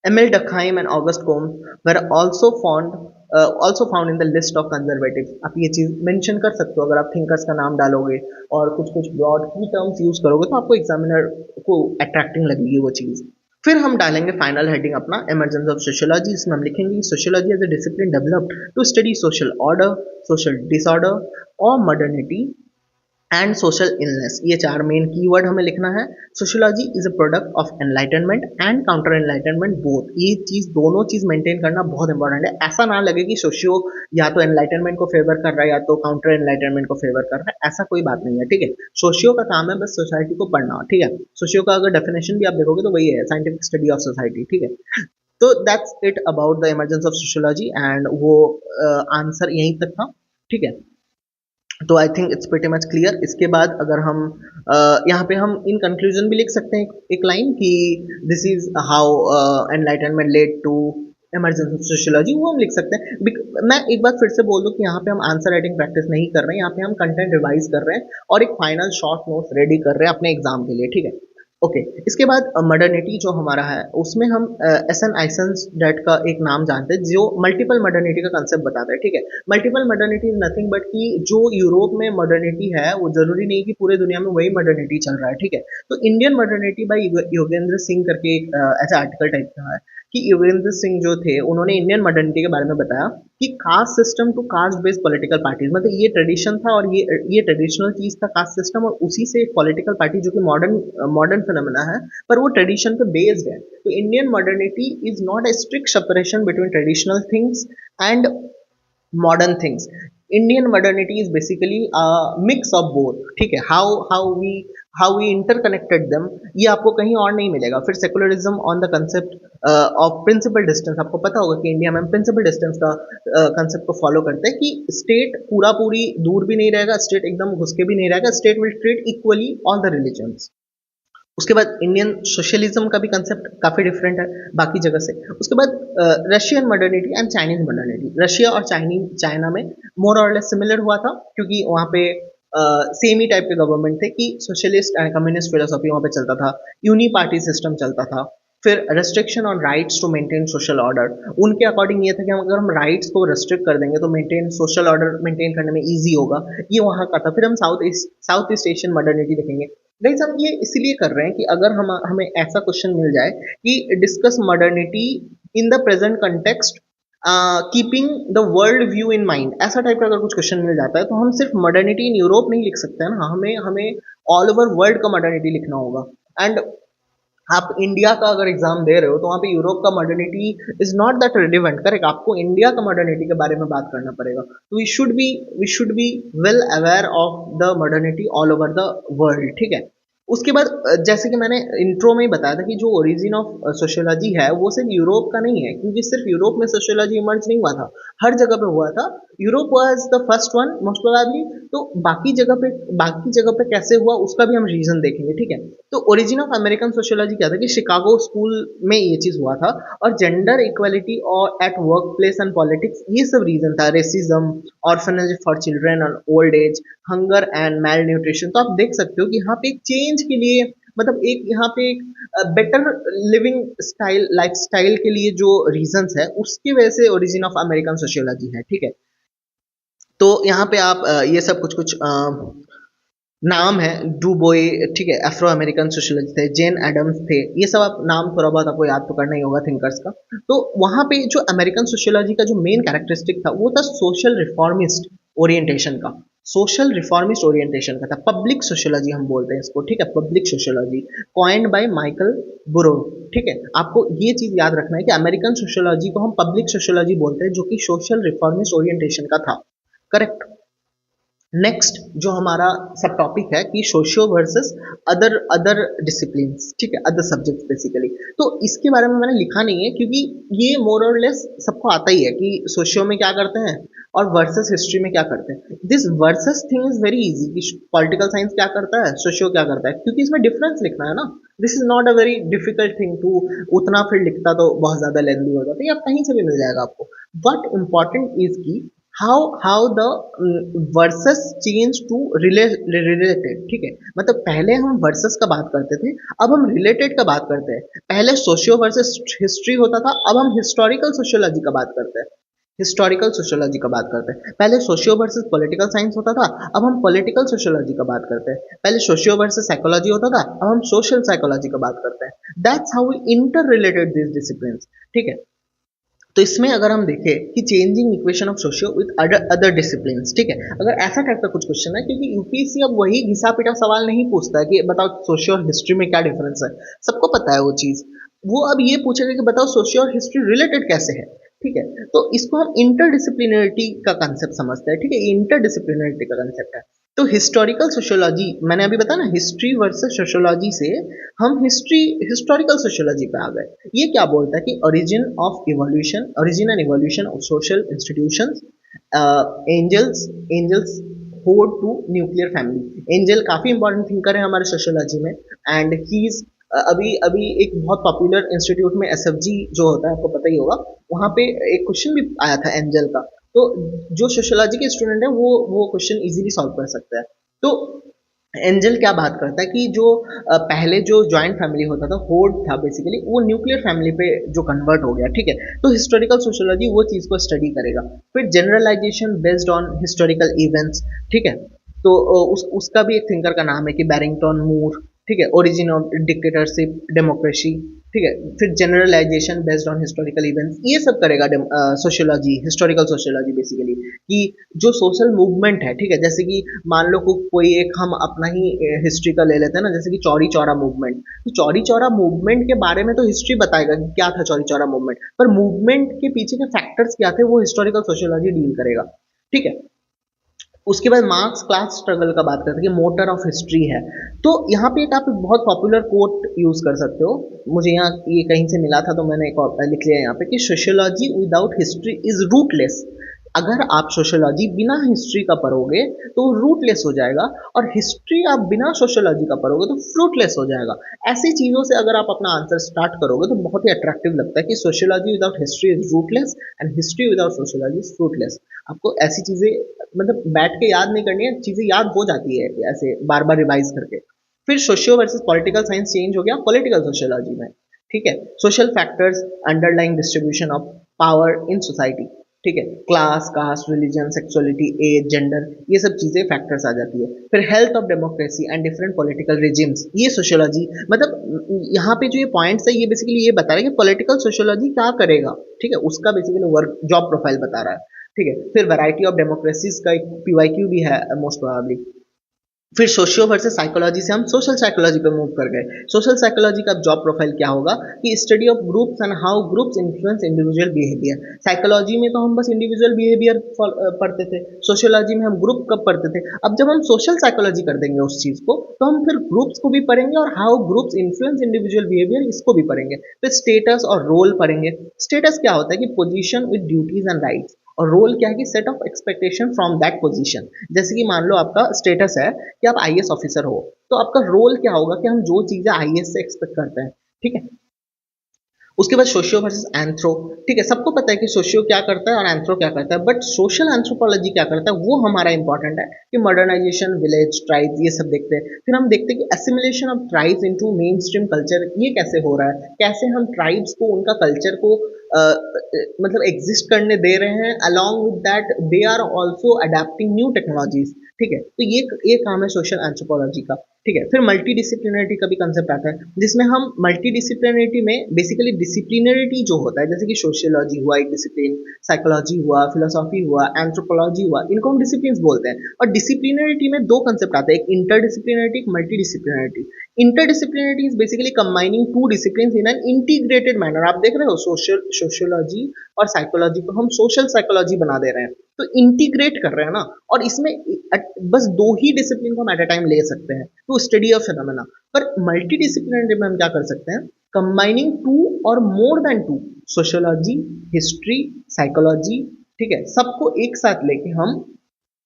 Emile Durkheim and Auguste Comte were also found in the list of conservative. आप ये चीज मेंशन कर सकते हो अगर आप थिंकर्स का नाम डालोगे और कुछ कुछ ब्रॉड की टर्म्स यूज करोगे तो आपको एग्जामिनर को अट्रैक्टिंग लगेगी वो चीज। फिर हम डालेंगे फाइनल हेडिंग अपना इमर्जेंस ऑफ सोशियोलॉजी। इसमें हम लिखेंगे sociology as a discipline developed to study social order, social disorder और मॉडर्निटी एंड सोशल इलनेस। ये चार मेन कीवर्ड हमें लिखना है। Sociology is a product of enlightenment and counter enlightenment both. ये चीज दोनों चीज मेंटेन करना बहुत इंपॉर्टेंट है। ऐसा ना लगे कि सोशियो या तो एनलाइटनमेंट को फेवर कर रहा है या तो काउंटर एनलाइटनमेंट को फेवर कर रहा है, ऐसा कोई बात नहीं है, ठीक है। सोशियो का काम है बस सोसाइटी को पढ़ना, ठीक है। सोशियो का अगर डेफिनेशन भी आप देखोगे तो वही है, साइंटिफिक स्टडी ऑफ सोसाइटी, ठीक है। तो that's it about the emergence of sociology and वो आंसर यहीं तक था, ठीक है। तो I think it's pretty much clear. इसके बाद अगर हम यहाँ पे हम इन कंक्लूजन भी लिख सकते हैं एक लाइन कि this is how enlightenment led to emergence of sociology, वो हम लिख सकते हैं। मैं एक बार फिर से बोल दूं कि यहाँ पे हम आंसर राइटिंग प्रैक्टिस नहीं कर रहे हैं, यहाँ पे हम कंटेंट रिवाइज कर रहे हैं और एक फाइनल शॉर्ट नोट्स रेडी कर रहे हैं अपने एग्जाम के लिए, ठीक है। ओके इसके बाद मॉडर्निटी जो हमारा है उसमें हम एस एन आइसन्स डेट का एक नाम जानते हैं जो मल्टीपल मॉडर्निटी का कंसेप्ट बताता है, ठीक है। Multiple modernity is nothing but कि जो यूरोप में मॉडर्निटी है वो जरूरी नहीं कि पूरे दुनिया में वही मॉडर्निटी चल रहा है, ठीक है। तो Indian modernity by Yogendra Singh करके एक ऐसा आर्टिकल टाइप का है कि योगेंद्र सिंह जो थे उन्होंने इंडियन मॉडर्निटी के बारे में बताया कि caste system to caste based political parties, मतलब ये ट्रेडिशन था और ये ट्रेडिशनल चीज था कास्ट सिस्टम, और उसी से पॉलिटिकल पार्टी जो कि मॉडर्न मॉडर्न फिनोमेना है पर वो ट्रेडिशन पे बेस्ड है। तो Indian modernity is not a strict separation between traditional things and modern things। Indian modernity is basically a mix of both, ठीक है। how we interconnected them ये आपको कहीं और नहीं मिलेगा। फिर secularism on the concept of principle distance, आपको पता होगा कि इंडिया में प्रिंसिपल डिस्टेंस का कंसेप्ट को फॉलो करते हैं कि स्टेट पूरा पूरी दूर भी नहीं रहेगा, स्टेट एकदम घुस के भी नहीं रहेगा, state will treat equally all the religions. उसके बाद इंडियन सोशलिज्म का भी कंसेप्ट काफी डिफरेंट है बाकी जगह से। उसके बाद Russian modernity and Chinese modernity, Russia और चाइना में मोर और लेस सिमिलर हुआ था क्योंकि वहाँ पे सेम ही टाइप के गवर्नमेंट थे कि सोशलिस्ट एंड कम्युनिस्ट फिलोसॉफी वहाँ पे चलता था, यूनी पार्टी सिस्टम चलता था। फिर restriction on rights to maintain social order, उनके अकॉर्डिंग ये था कि अगर हम राइट्स को रेस्ट्रिक्ट कर देंगे तो मेंटेन सोशल ऑर्डर मेंटेन करने में इजी होगा, ये वहाँ का था। फिर हम साउथ ईस्ट एशियन मॉडर्निटी देखेंगे। गाइस हम ये इसलिए कर रहे हैं कि अगर हम हमें ऐसा क्वेश्चन मिल जाए कि discuss modernity in the present context keeping the world view in mind, ऐसा टाइप का अगर कुछ क्वेश्चन मिल जाता है तो हम सिर्फ मॉडर्निटी इन यूरोप नहीं लिख सकते हैं ना, हमें हमें ऑल ओवर वर्ल्ड का मॉडर्निटी लिखना होगा। एंड आप इंडिया का अगर एग्जाम दे रहे हो तो वहाँ पे यूरोप का modernity is not that relevant, correct, आपको इंडिया का मॉडर्निटी के बारे में बात करना पड़ेगा। तो we should be well aware of the modernity all over the world, ठीक है। उसके बाद जैसे कि मैंने इंट्रो में ही बताया था कि जो ओरिजिन ऑफ सोशियोलॉजी है वो सिर्फ यूरोप का नहीं है, क्योंकि सिर्फ यूरोप में सोशियोलॉजी इमर्ज नहीं हुआ था, हर जगह पे हुआ था। Europe was the first one most probably. तो बाकी जगह पे कैसे हुआ उसका भी हम रीजन देखेंगे, ठीक है। तो ओरिजिन ऑफ अमेरिकन सोशियोलॉजी क्या था कि शिकागो स्कूल में ये चीज हुआ था, और जेंडर इक्वालिटी और at work place and politics ये सब रीजन था, रेसिज्म, ऑर्फनेज फॉर चिल्ड्रन और old age, hunger and mail nutrition. तो आप देख सकते हो कि यहाँ पे एक चेंज के लिए, मतलब एक यहाँ पे एक better living style, life style के लिए जो रीजंस है उसकी वजह से ओरिजिन ऑफ अमेरिकन सोशियोलॉजी है, ठीक है। तो यहाँ पे आप ये सब कुछ कुछ नाम है, डूबोए, ठीक है, अफ्रो अमेरिकन सोशलिस्ट थे, जेन एडम्स थे, ये सब आप नाम थोड़ा बहुत आपको याद तो करना ही होगा थिंकर्स का। तो वहाँ पे जो अमेरिकन सोशियोलॉजी का जो मेन कैरेक्टरिस्टिक था वो था सोशल रिफॉर्मिस्ट ओरिएंटेशन का, सोशल रिफॉर्मिस्ट ओरिएंटेशन का था। पब्लिक सोशियोलॉजी हम बोलते हैं इसको, ठीक है, public sociology coined by Michael बुरो, ठीक है। आपको ये चीज याद रखना है कि अमेरिकन सोशियोलॉजी को हम पब्लिक सोशियोलॉजी बोलते हैं, जो कि सोशल रिफॉर्मिस्ट ओरिएंटेशन का था, करेक्ट। नेक्स्ट जो हमारा सब टॉपिक है कि socio versus other other discipline, ठीक है, अदर सब्जेक्ट्स बेसिकली। तो इसके बारे में मैंने लिखा नहीं है क्योंकि ये मोर और लेस सबको आता ही है कि सोशियो में क्या करते हैं और वर्सेस हिस्ट्री में क्या करते हैं। This versus thing is very easy कि पॉलिटिकल साइंस क्या करता है, सोशियो क्या करता है, क्योंकि इसमें डिफरेंस लिखना है ना। This is not a very difficult thing to, उतना फिर लिखता तो बहुत ज्यादा लेंथी हो जाता है, या कहीं से भी मिल जाएगा आपको। बट इम्पॉर्टेंट इज की how the versus change to related, ठीक है। मतलब पहले हम वर्सेस का बात करते थे, अब हम रिलेटेड का बात करते हैं। पहले सोशियो वर्सेस हिस्ट्री होता था, अब हम हिस्टोरिकल सोशियोलॉजी का बात करते हैं, हिस्टोरिकल सोशियोलॉजी का बात करते हैं। पहले सोशियो वर्सेस पॉलिटिकल साइंस होता था, अब हम पॉलिटिकल सोशियोलॉजी का बात करते हैं। पहले सोशियो वर्सेस साइकोलॉजी होता था, अब हम सोशल साइकोलॉजी का बात करते हैं। That's how we interrelated this discipline, ठीक है। तो इसमें अगर हम देखें कि changing equation of socio with other discipline, ठीक है, अगर ऐसा टाइप का कुछ क्वेश्चन है, क्योंकि यूपीएससी अब वही घिसा पिटा सवाल नहीं पूछता है कि बताओ सोशियो और हिस्ट्री में क्या डिफरेंस है, सबको पता है वो चीज। वो अब ये पूछेगा कि बताओ सोशियो और हिस्ट्री रिलेटेड कैसे है, ठीक है। तो इसको हम इंटरडिसिप्लिनरिटी का कंसेप्ट समझते हैं, ठीक है, इंटरडिसिप्लिनरिटी का कंसेप्ट है। तो हिस्टोरिकल सोशियोलॉजी मैंने अभी बताया ना, हिस्ट्री वर्सेस सोशियोलॉजी से हम हिस्टोरिकल सोशियोलॉजी पे आ गए। ये क्या बोलता है कि origin and evolution of social institutions, Engels होड टू न्यूक्लियर फैमिली। एंजल काफी इंपॉर्टेंट थिंकर है हमारे सोशियोलॉजी में, एंड ही इज अभी अभी एक बहुत पॉपुलर इंस्टीट्यूट में एसएफजी जो होता है आपको पता ही होगा, वहां पे एक क्वेश्चन भी आया था एंजल का। तो जो सोशियोलॉजी के स्टूडेंट है वो क्वेश्चन इजीली सॉल्व कर सकता है। तो एंजल क्या बात करता है कि जो पहले जो ज्वाइंट फैमिली होता था, होड था बेसिकली, वो न्यूक्लियर फैमिली पे जो कन्वर्ट हो गया, ठीक है। तो हिस्टोरिकल सोशियोलॉजी वो चीज को स्टडी करेगा। फिर generalization based on historical events, ठीक है। तो उसका भी एक थिंकर का नाम है कि बैरिंगटन मूर, ठीक है, ओरिजिन ऑफ डिक्टेटरशिप डेमोक्रेसी, ठीक है। फिर generalization based on historical events, ये सब करेगा सोशियोलॉजी, हिस्टोरिकल सोशियोलॉजी बेसिकली, कि जो सोशल मूवमेंट है, ठीक है, जैसे कि मान लो कोई एक हम अपना ही हिस्ट्री का ले लेते हैं ना, जैसे कि चौरी चौरा मूवमेंट। तो चौरी चौरा मूवमेंट के बारे में तो हिस्ट्री बताएगा कि क्या था चौरी चौरा मूवमेंट, पर मूवमेंट के पीछे के फैक्टर्स क्या थे वो हिस्टोरिकल सोशियोलॉजी डील करेगा, ठीक है। उसके बाद मार्क्स क्लास स्ट्रगल का बात करते हैं कि मोटर ऑफ हिस्ट्री है। तो यहाँ पे एक आप बहुत पॉपुलर कोट यूज कर सकते हो, मुझे यहाँ ये कहीं से मिला था तो मैंने एक लिख लिया यहाँ पे कि sociology without history is rootless. अगर आप सोशियोलॉजी बिना हिस्ट्री का पढ़ोगे तो रूटलेस हो जाएगा, और हिस्ट्री आप बिना सोशियोलॉजी का पढ़ोगे तो फ्रूटलेस हो जाएगा। ऐसी चीजों से अगर आप अपना आंसर स्टार्ट करोगे तो बहुत ही अट्रैक्टिव लगता है कि sociology without history is rootless and history without sociology is fruitless. आपको ऐसी चीजें मतलब बैठ के याद नहीं करनी है, चीजें याद हो जाती है ऐसे बार बार रिवाइज करके। फिर socio versus political science change हो गया पॉलिटिकल सोशियोलॉजी में, ठीक है। Social factors underlying distribution of power in society, ठीक है, class, caste, religion, sexuality, age, gender, ये सब चीजें फैक्टर्स आ जाती है। फिर health of democracy and different political regimes, ये सोशियोलॉजी, मतलब यहाँ पे जो ये पॉइंट्स है ये बेसिकली ये बता रहा है कि पॉलिटिकल सोशियोलॉजी क्या करेगा, ठीक है, उसका बेसिकली वर्क जॉब प्रोफाइल बता रहा है, ठीक है। फिर वैरायटी ऑफ डेमोक्रेसीज का एक पीवाईक्यू भी है मोस्ट प्रोबेबली। फिर सोशियो वर्सेस साइकोलॉजी से हम सोशल साइकोलॉजी पे मूव कर गए। सोशल साइकोलॉजी का जॉब प्रोफाइल क्या होगा कि study of groups and how groups influence individual behaviour. Psychology में तो हम बस इंडिविजुअल बिहेवियर पढ़ते थे, सोशियोलॉजी में हम ग्रुप कब पढ़ते थे। अब जब हम सोशल साइकोलॉजी कर देंगे उस चीज को, तो हम फिर ग्रुप्स को भी पढ़ेंगे और how groups influence individual behaviour इसको भी पढ़ेंगे। फिर स्टेटस और रोल पढ़ेंगे। स्टेटस क्या होता है कि position with duties and rights, और रोल क्या है कि set of expectation from that position. जैसे कि मान लो आपका स्टेटस है कि आप आईएएस ऑफिसर हो, तो आपका रोल क्या होगा कि हम जो चीजें आईएएस से एक्सपेक्ट करते हैं, ठीक है। उसके बाद सोशियो वर्सेस एंथ्रो, ठीक है, सबको पता है कि सोशियो क्या करता है और एंथ्रो क्या करता है, बट सोशल एंथ्रोपोलॉजी क्या करता है वो हमारा इंपॉर्टेंट है कि मॉडर्नाइजेशन, विलेज, ट्राइब्स, ये सब देखते हैं। फिर हम देखते हैं कि assimilation of tribes into main stream culture, ये कैसे हो रहा है, कैसे हम ट्राइब्स को, उनका कल्चर को मतलब एग्जिस्ट करने दे रहे हैं, along with that they are also adapting new technologies, ठीक है। तो ये काम है सोशल एंथ्रोपोलॉजी का, ठीक है। फिर मल्टी डिसिप्लिनरिटी का भी कंसेप्ट आता है, जिसमें हम मल्टी डिसिप्लिनरिटी में बेसिकली डिसिप्लिनरिटी जो होता है, जैसे कि सोशियोलॉजी हुआ एक डिसिप्लिन, साइकोलॉजी हुआ, फिलोसॉफी हुआ, एंथ्रोपोलॉजी हुआ, इनको हम डिसिप्लिन बोलते हैं। और डिसिप्लिनरिटी में दो कंसेप्ट आते हैं, एक इंटरडिसिप्लिनरिटी, एक multi disciplinarity. Interdisciplinarity is basically combining two discipline in an integrated manner. आप देख रहे हो सोशियोलॉजी और साइकोलॉजी को हम सोशल साइकोलॉजी बना दे रहे हैं, तो इंटीग्रेट कर रहे हैं ना। और इसमें बस दो ही डिसिप्लिन को हम एट अ टाइम ले सकते हैं, तो स्टडी ऑफ फिनोमेना। पर मल्टी डिसिप्लिनरी में हम क्या कर सकते हैं, कंबाइनिंग टू और more than two, sociology, history, psychology, ठीक है, सबको एक साथ लेके हम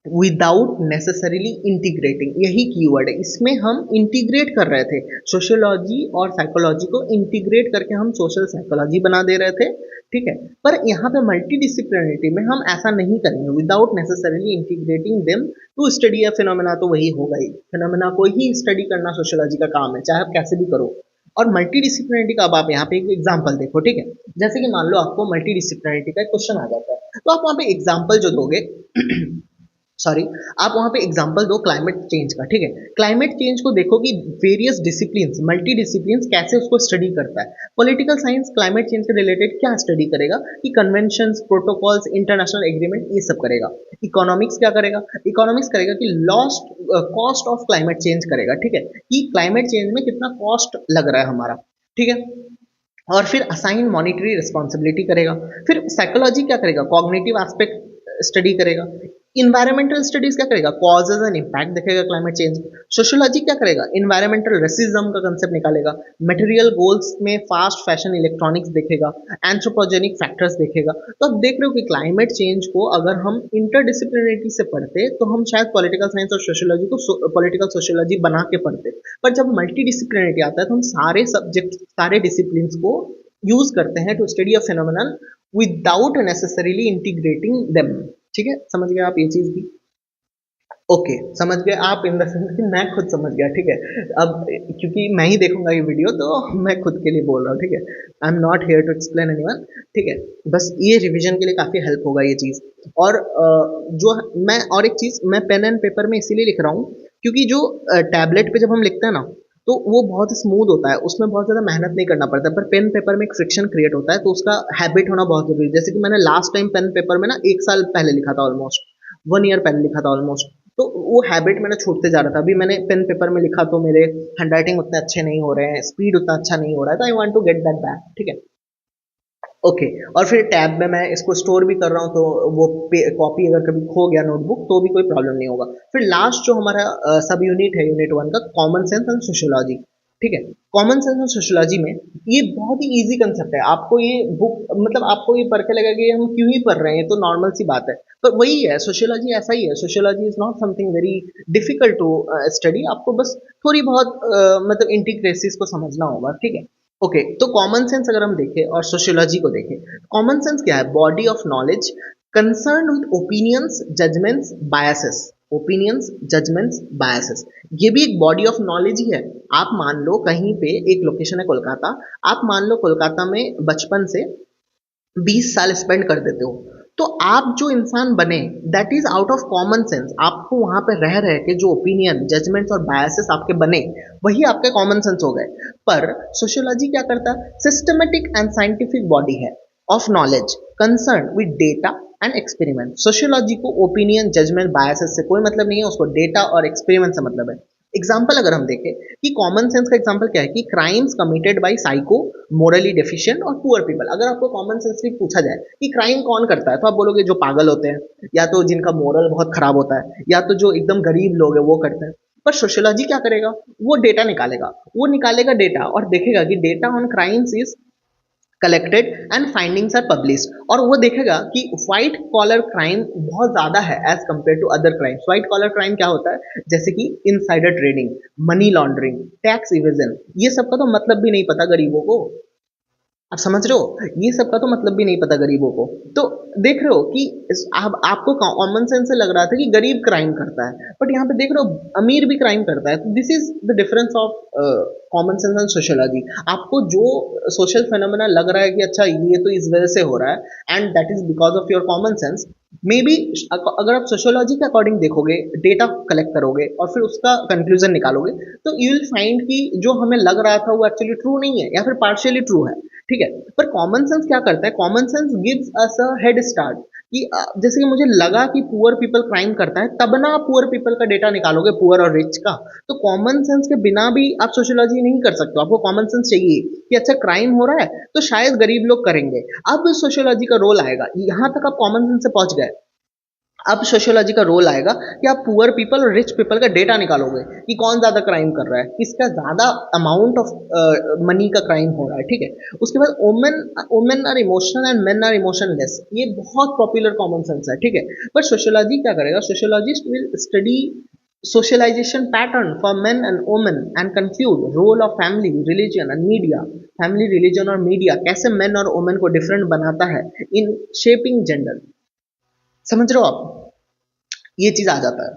विदाउट नेसेसरीली इंटीग्रेटिंग, यही कीवर्ड है, इसमें हम इंटीग्रेट कर रहे थे सोशियोलॉजी और साइकोलॉजी को, इंटीग्रेट करके हम सोशल साइकोलॉजी बना दे रहे थे, ठीक है। पर यहाँ पे मल्टी डिसिप्लिनरिटी में हम ऐसा नहीं करेंगे, without necessarily integrating them to study a phenomena, तो वही होगा ही, फिनोमेना को ही स्टडी करना सोशियोलॉजी का काम है, चाहे आप कैसे भी करो। और मल्टी डिसिप्लिनरिटी का अब आप यहाँ पे एक एग्जाम्पल देखो, ठीक है। जैसे कि मान लो आपको मल्टी डिसिप्लिनरिटी का एक क्वेश्चन आ जाता है, तो आप वहाँ पे एग्जाम्पल जो दोगे सॉरी, आप वहां पे एग्जांपल दो क्लाइमेट चेंज का, ठीक है। क्लाइमेट चेंज को देखो कि वेरियस डिसिप्लिन्स, मल्टी डिसिप्लिन्स कैसे उसको स्टडी करता है। पॉलिटिकल साइंस क्लाइमेट चेंज के रिलेटेड क्या स्टडी करेगा कि कन्वेंशंस, प्रोटोकॉल्स, इंटरनेशनल एग्रीमेंट, ये सब करेगा। इकोनॉमिक्स क्या करेगा, इकोनॉमिक्स करेगा कि lost cost of climate change करेगा, ठीक है, कि क्लाइमेट चेंज में कितना कॉस्ट लग रहा है हमारा, ठीक है। और फिर असाइन मॉनिटरी रिस्पॉन्सिबिलिटी करेगा। फिर साइकोलॉजी क्या करेगा, कॉग्निटिव एस्पेक्ट स्टडी करेगा। इन्वायरमेंटल स्टडीज क्या करेगा, कॉजेज एंड इम्पैक्ट देखेगा क्लाइमेट चेंज। सोशियोलॉजी क्या करेगा, इन्वायरमेंटल रेसिज्म का कंसेप्ट निकालेगा। मटेरियल गोल्स में फास्ट फैशन, इलेक्ट्रॉनिक्स देखेगा। एंथ्रोपोजेनिक फैक्टर्स देखेगा। तो आप देख रहे हो कि क्लाइमेट चेंज को अगर हम इंटरडिसिप्लिनरिटी से पढ़ते तो हम शायद पॉलिटिकल साइंस और सोशियोलॉजी को पॉलिटिकल सोशियोलॉजी बना के पढ़ते, पर जब मल्टी डिसिप्लिनरिटी आता है तो हम सारे सब्जेक्ट, सारे डिसिप्लिन को यूज करते हैं to study a phenomenon without necessarily integrating them, ठीक है। समझ गए आप ये चीज भी, ओके समझ गए आप, इन द सेंस कि मैं खुद समझ गया, ठीक है। अब क्योंकि मैं ही देखूंगा ये वीडियो तो मैं खुद के लिए बोल रहा हूँ, ठीक है। I am not here to explain anyone, ठीक है। बस ये रिवीजन के लिए काफी हेल्प होगा ये चीज। और जो मैं, और एक चीज, मैं पेन एंड पेपर में इसीलिए लिख रहा हूँ क्योंकि जो टैबलेट पे जब हम लिखते हैं ना तो वो बहुत स्मूथ होता है, उसमें बहुत ज़्यादा मेहनत नहीं करना पड़ता, पर पेन पेपर में एक फ्रिक्शन क्रिएट होता है, तो उसका हैबिट होना बहुत जरूरी है। जैसे कि मैंने लास्ट टाइम पेन पेपर में ना 1 साल पहले लिखा था, ऑलमोस्ट 1 ईयर पहले लिखा था ऑलमोस्ट, तो वो हैबिट मैंने छूटते जा रहा था। अभी मैंने पेन पेपर में लिखा तो मेरे हैंडराइटिंग उतने अच्छे नहीं हो रहे हैं, स्पीड उतना अच्छा नहीं हो रहा है, तो I want to get that back, ठीक है। ओके और फिर टैब में मैं इसको स्टोर भी कर रहा हूँ, तो वो कॉपी अगर कभी खो गया नोटबुक तो भी कोई प्रॉब्लम नहीं होगा। फिर लास्ट जो हमारा सब यूनिट है, यूनिट 1 का, कॉमन सेंस एंड सोशियोलॉजी, ठीक है। कॉमन सेंस और सोशियोलॉजी में ये बहुत ही इजी कंसेप्ट है, आपको ये बुक, मतलब आपको ये पढ़ के लगेगा कि हम क्यों ही पढ़ रहे हैं, ये तो नॉर्मल सी बात है, पर वही है, सोशियोलॉजी ऐसा ही है। Sociology is not something very difficult to study, आपको बस थोड़ी बहुत मतलब इंटीग्रेसिस को समझना होगा, ठीक है। ओके तो कॉमन सेंस अगर हम देखें और सोशियोलॉजी को देखें, कॉमन सेंस क्या है, body of knowledge concern with opinions, judgements, biases, opinions, judgements, biases, ये भी एक बॉडी ऑफ नॉलेज ही है। आप मान लो कहीं पे एक लोकेशन है कोलकाता, आप मान लो कोलकाता में बचपन से 20 साल स्पेंड कर देते हो, तो आप जो इंसान बने that is out of common sense. आपको वहां पे रह रहे के जो ओपिनियन, जजमेंट्स और बायसेस आपके बने, वही आपके कॉमन सेंस हो गए। पर सोशियोलॉजी क्या करता है? सिस्टमेटिक एंड साइंटिफिक बॉडी है of knowledge concern with data and experiment. Sociology को ओपिनियन, जजमेंट, बायसेस से कोई मतलब नहीं है, उसको डेटा और एक्सपेरिमेंट से मतलब है। एग्जाम्पल अगर हम देखें कि कॉमन सेंस का एग्जाम्पल क्या है कि crimes committed by psycho, morally deficient और पुअर पीपल। अगर आपको कॉमन सेंस भी पूछा जाए कि क्राइम कौन करता है, तो आप बोलोगे जो पागल होते हैं, या तो जिनका मोरल बहुत खराब होता है, या तो जो एकदम गरीब लोग हैं वो करते हैं। पर सोशियोलॉजी क्या करेगा? वो डेटा निकालेगा, वो निकालेगा डेटा और देखेगा कि data on crimes is collected and findings are publish, और वो देखेगा कि व्हाइट कॉलर क्राइम बहुत ज्यादा है as compare to other crimes. White collar crime क्या होता है? जैसे कि insider trading, money laundering, tax evasion, ये सब का तो मतलब भी नहीं पता गरीबों को। आप समझ रहे हो? ये सब का तो मतलब भी नहीं पता गरीबों को। तो देख रहे हो कि आप आपको कॉमन सेंस से लग रहा था कि गरीब क्राइम करता है, बट यहाँ पे देख रहे हो अमीर भी क्राइम करता है। तो this is the difference of common sense and sociology. आपको जो सोशल फेनोमेना लग रहा है कि अच्छा ये तो इस वजह से हो रहा है and that is because of your common sense, may be अगर आप सोशियोलॉजी के अकॉर्डिंग देखोगे, डेटा कलेक्ट करोगे और फिर उसका कंक्लूजन निकालोगे, तो यू विल फाइंड कि जो हमें लग रहा था वो एक्चुअली ट्रू नहीं है या फिर पार्शियली ट्रू है। ठीक है, पर कॉमन सेंस क्या करता है? Common sense gives us a head start कि जैसे कि मुझे लगा कि पुअर पीपल क्राइम करता है, तब ना आप पुअर पीपल का डेटा निकालोगे, पुअर और रिच का। तो कॉमन सेंस के बिना भी आप सोशियोलॉजी नहीं कर सकते, आपको कॉमन सेंस चाहिए कि अच्छा क्राइम हो रहा है तो शायद गरीब लोग करेंगे, अब सोशियोलॉजी का रोल आएगा। यहां तक आप कॉमन सेंस से पहुंच गए, अब सोशियोलॉजी का रोल आएगा कि आप पुअर पीपल और रिच पीपल का डेटा निकालोगे कि कौन ज्यादा क्राइम कर रहा है, किसका ज्यादा अमाउंट ऑफ मनी का क्राइम हो रहा है। ठीक है, उसके बाद women women are emotional and men are emotionless, ये बहुत पॉपुलर कॉमन सेंस है। ठीक है, पर सोशियोलॉजी क्या करेगा? Sociologist will study socialization pattern for men and women and confuse role of family, religion and media। Family, religion और media कैसे मेन और वुमेन को डिफरेंट बनाता है इन शेपिंग जेंडर। समझ रहे हो आप? ये चीज आ जाता है।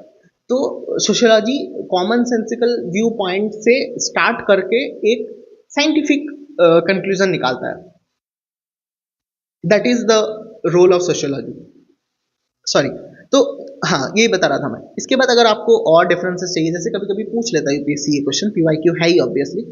तो sociology common sensical view point से स्टार्ट करके एक साइंटिफिक कंक्लूजन निकालता है। That is the role of sociology. Sorry, तो हाँ ये बता रहा था मैं। इसके बाद अगर आपको और डिफरेंसेस चाहिए, जैसे कभी कभी पूछ लेता है यूपीएससी ये क्वेश्चन, पीवाईक्यू है ही ऑब्वियसली,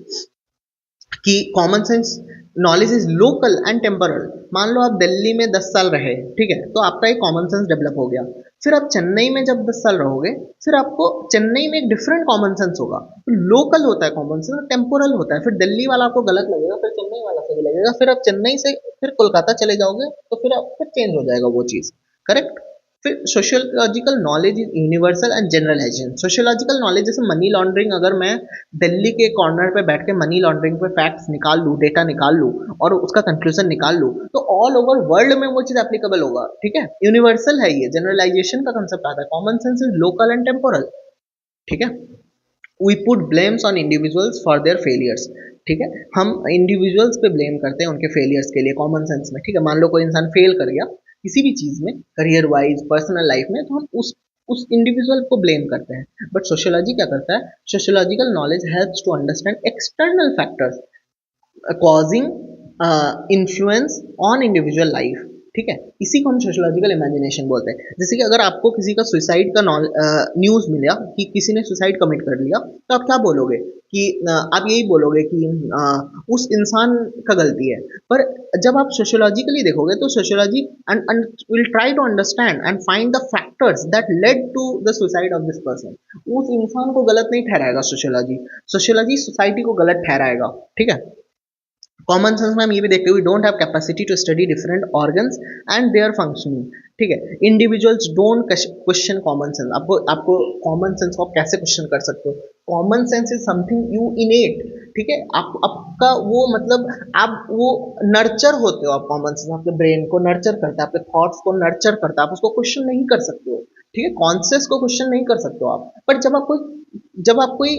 कि common sense knowledge is local and temporal. मान लो आप दिल्ली में 10 साल रहे, ठीक है, तो आपका एक कॉमन सेंस डेवलप हो गया। फिर आप चेन्नई में जब 10 साल रहोगे, फिर आपको चेन्नई में एक डिफरेंट कॉमन सेंस होगा। तो लोकल होता है कॉमन सेंस, टेम्पोरल होता है। फिर दिल्ली वाला आपको गलत लगेगा, फिर चेन्नई वाला सही लगेगा, फिर आप चेन्नई से फिर कोलकाता चले जाओगे तो फिर आप फिर चेंज हो जाएगा वो चीज़। करेक्ट? फिर sociological knowledge is universal and generalization. Sociological knowledge जैसे मनी लॉन्ड्रिंग, अगर मैं दिल्ली के कॉर्नर पे बैठ के मनी लॉन्ड्रिंग पे फैक्ट्स निकाल लूँ, डेटा निकाल लूँ और उसका कंक्लूजन निकाल लूँ, तो ऑल ओवर वर्ल्ड में वो चीज एप्लीकेबल होगा। ठीक है, यूनिवर्सल है ये, जनरलाइजेशन का कंसेप्ट आता है। Common sense is local and temporal. ठीक है, we put blames on individuals for their failures. ठीक है, हम इंडिविजुअल्स पे ब्लेम करते हैं उनके फेलियर्स के लिए कॉमन सेंस में। ठीक है, मान लो कोई इंसान फेल कर गया किसी भी चीज में, करियर वाइज, पर्सनल लाइफ में, तो हम उस इंडिविजुअल को ब्लेम करते हैं। बट सोशियोलॉजी क्या करता है? Sociological knowledge helps to understand external factors causing influence on individual life. ठीक है, इसी को हम सोशियोलॉजिकल इमेजिनेशन बोलते हैं। जैसे कि अगर आपको किसी का सुसाइड का न्यूज मिला कि किसी ने सुसाइड कमिट कर लिया, तो आप क्या बोलोगे? कि आप यही बोलोगे कि उस इंसान का गलती है। पर जब आप सोशियोलॉजिकली देखोगे तो sociology and will try to understand and find the factors that led to the suicide of this person. उस इंसान को गलत नहीं ठहराएगा सोशियोलॉजी, सोशियोलॉजी सोसाइटी को गलत ठहराएगा। ठीक है, कॉमन सेंस में हम ये भी देखते हैं, we don't have capacity to study different organs and their functioning. ठीक है, individuals don't question common sense. आपको कॉमन सेंस को आप कैसे क्वेश्चन कर सकते हो? Common sense is something you innate. ठीक है, आपका वो मतलब आप वो नर्चर होते हो, आप कॉमन सेंस आपके ब्रेन को नर्चर करता है, आपके थॉट्स को नर्चर करता है, आप उसको क्वेश्चन नहीं कर सकते हो। ठीक है, कॉन्शियस को क्वेश्चन नहीं कर सकते हो आप। पर जब आप कोई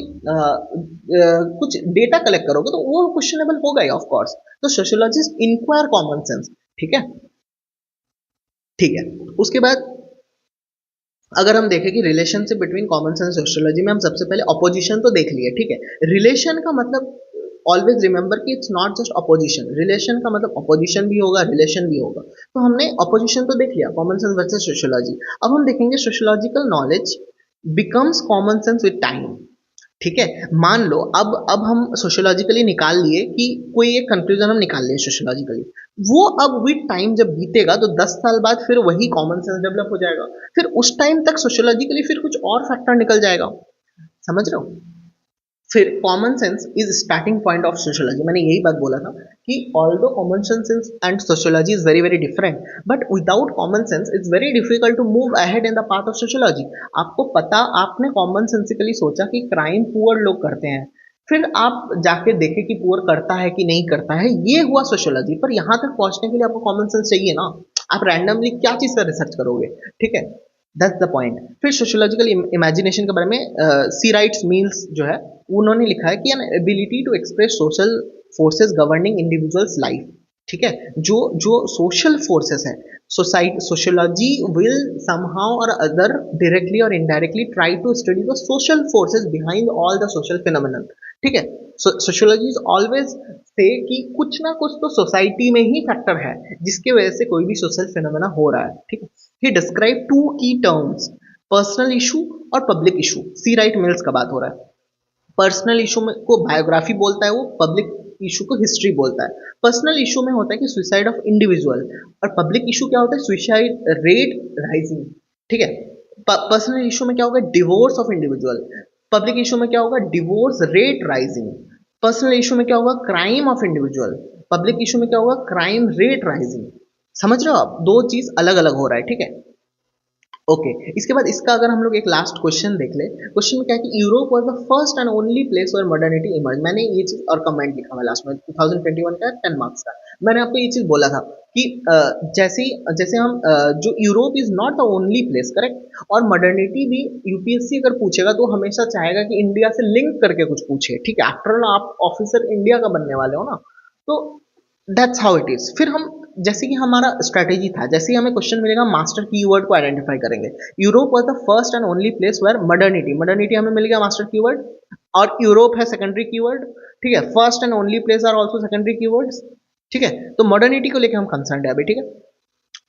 कुछ डेटा कलेक्ट करोगे तो वो क्वेश्चनेबल होगा ही ऑफ कोर्स। तो सोशियोलॉजिस्ट इंक्वायर कॉमन सेंस। ठीक है, ठीक है, उसके बाद अगर हम देखें कि relationship between common sense sociology में हम सबसे पहले अपोजिशन तो देख लिए, ठीक है। रिलेशन का मतलब ऑलवेज रिमेंबर कि it's not just opposition, relation का मतलब अपोजिशन भी होगा, रिलेशन भी होगा। तो हमने अपोजिशन तो देख लिया, कॉमन सेंस वर्सेस सोशियोलॉजी। अब हम देखेंगे sociological knowledge becomes common sense with time, ठीक है। मान लो अब हम सोशियोलॉजिकली निकाल लिए कि कोई एक कंक्लूजन हम निकाल लिए सोशियोलॉजिकली, वो अब विद टाइम जब बीतेगा तो 10 साल बाद फिर वही कॉमन सेंस डेवलप हो जाएगा। फिर उस टाइम तक सोशियोलॉजिकली फिर कुछ और फैक्टर निकल जाएगा, समझ रहे हो। फिर common sense is starting point of sociology, मैंने यही बात बोला था कि although common sense and sociology is very very different, but without common sense it's very difficult to move ahead in the path of sociology. आपको पता, आपने common sensically सोचा कि क्राइम पुअर लोग करते हैं, फिर आप जाके देखें कि पुअर करता है कि नहीं करता है, ये हुआ सोशियोलॉजी। पर यहाँ तक पहुंचने के लिए आपको कॉमन सेंस चाहिए ना, आप रैंडमली क्या चीज का रिसर्च करोगे, ठीक है। That's the point. फिर सोशियोलॉजिकल इमेजिनेशन के बारे में सी राइट्स मील्स जो है उन्होंने लिखा है कि an ability to express social forces governing individuals life, ठीक है। जो जो सोशल फोर्सेस है, सोसाइटी, सोशियोलॉजी विल समहाउ और अदर डायरेक्टली और indirectly try to study the social forces behind all the social phenomenon, ठीक है। सोशियोलॉजी इज ऑलवेज से कि कुछ ना कुछ तो सोसाइटी में ही फैक्टर है जिसकी वजह से कोई भी सोशल फिनोमेना हो रहा है, ठीक है। ही डिस्क्राइब टू की टर्म्स, पर्सनल इशू और पब्लिक इशू। सी राइट मिल्स का बात हो रहा है। पर्सनल इशू में को बायोग्राफी बोलता है वो, पब्लिक इशू को हिस्ट्री बोलता है। पर्सनल इशू में होता है कि सुसाइड ऑफ इंडिविजुअल, और पब्लिक इशू क्या होता है, सुसाइड रेट राइजिंग, ठीक है। पर्सनल इशू में क्या होगा, divorce of individual. Public issue में क्या होगा, divorce rate rising. Personal issue में क्या होगा, crime of individual. Public issue में क्या होगा, क्राइम रेट राइजिंग। समझ रहे हो आप, दो चीज अलग अलग हो रहा है, ठीक है। ओके इसके बाद इसका अगर हम लोग एक लास्ट क्वेश्चन देख ले, क्वेश्चन में क्या है कि Europe was the first and only place where modernity emerge. मैंने ये चीज और कमेंट लिखा हुआ लास्ट में 2021 का 10 मार्क्स का। मैंने आपको ये चीज बोला था कि जैसे जैसे हम जो Europe is not the only place, correct. और मॉडर्निटी भी यूपीएससी अगर पूछेगा तो हमेशा चाहेगा कि इंडिया से लिंक करके कुछ पूछे, ठीक है। आफ्टर ऑल आप ऑफिसर इंडिया का बनने वाले हो ना, तो दैट्स हाउ इट इज। फिर हम जैसे कि हमारा स्ट्रेटेजी था, जैसे ही हमें क्वेश्चन मिलेगा मास्टर कीवर्ड को आइडेंटिफाई करेंगे। Europe was the first and only place where modernity, modernity हमें मिल गया मास्टर कीवर्ड, और यूरोप है सेकेंडरी कीवर्ड, ठीक है। First and only place are also secondary keywords, ठीक है। तो मॉडर्निटी को लेकर हम कंसर्न है अभी, ठीक है।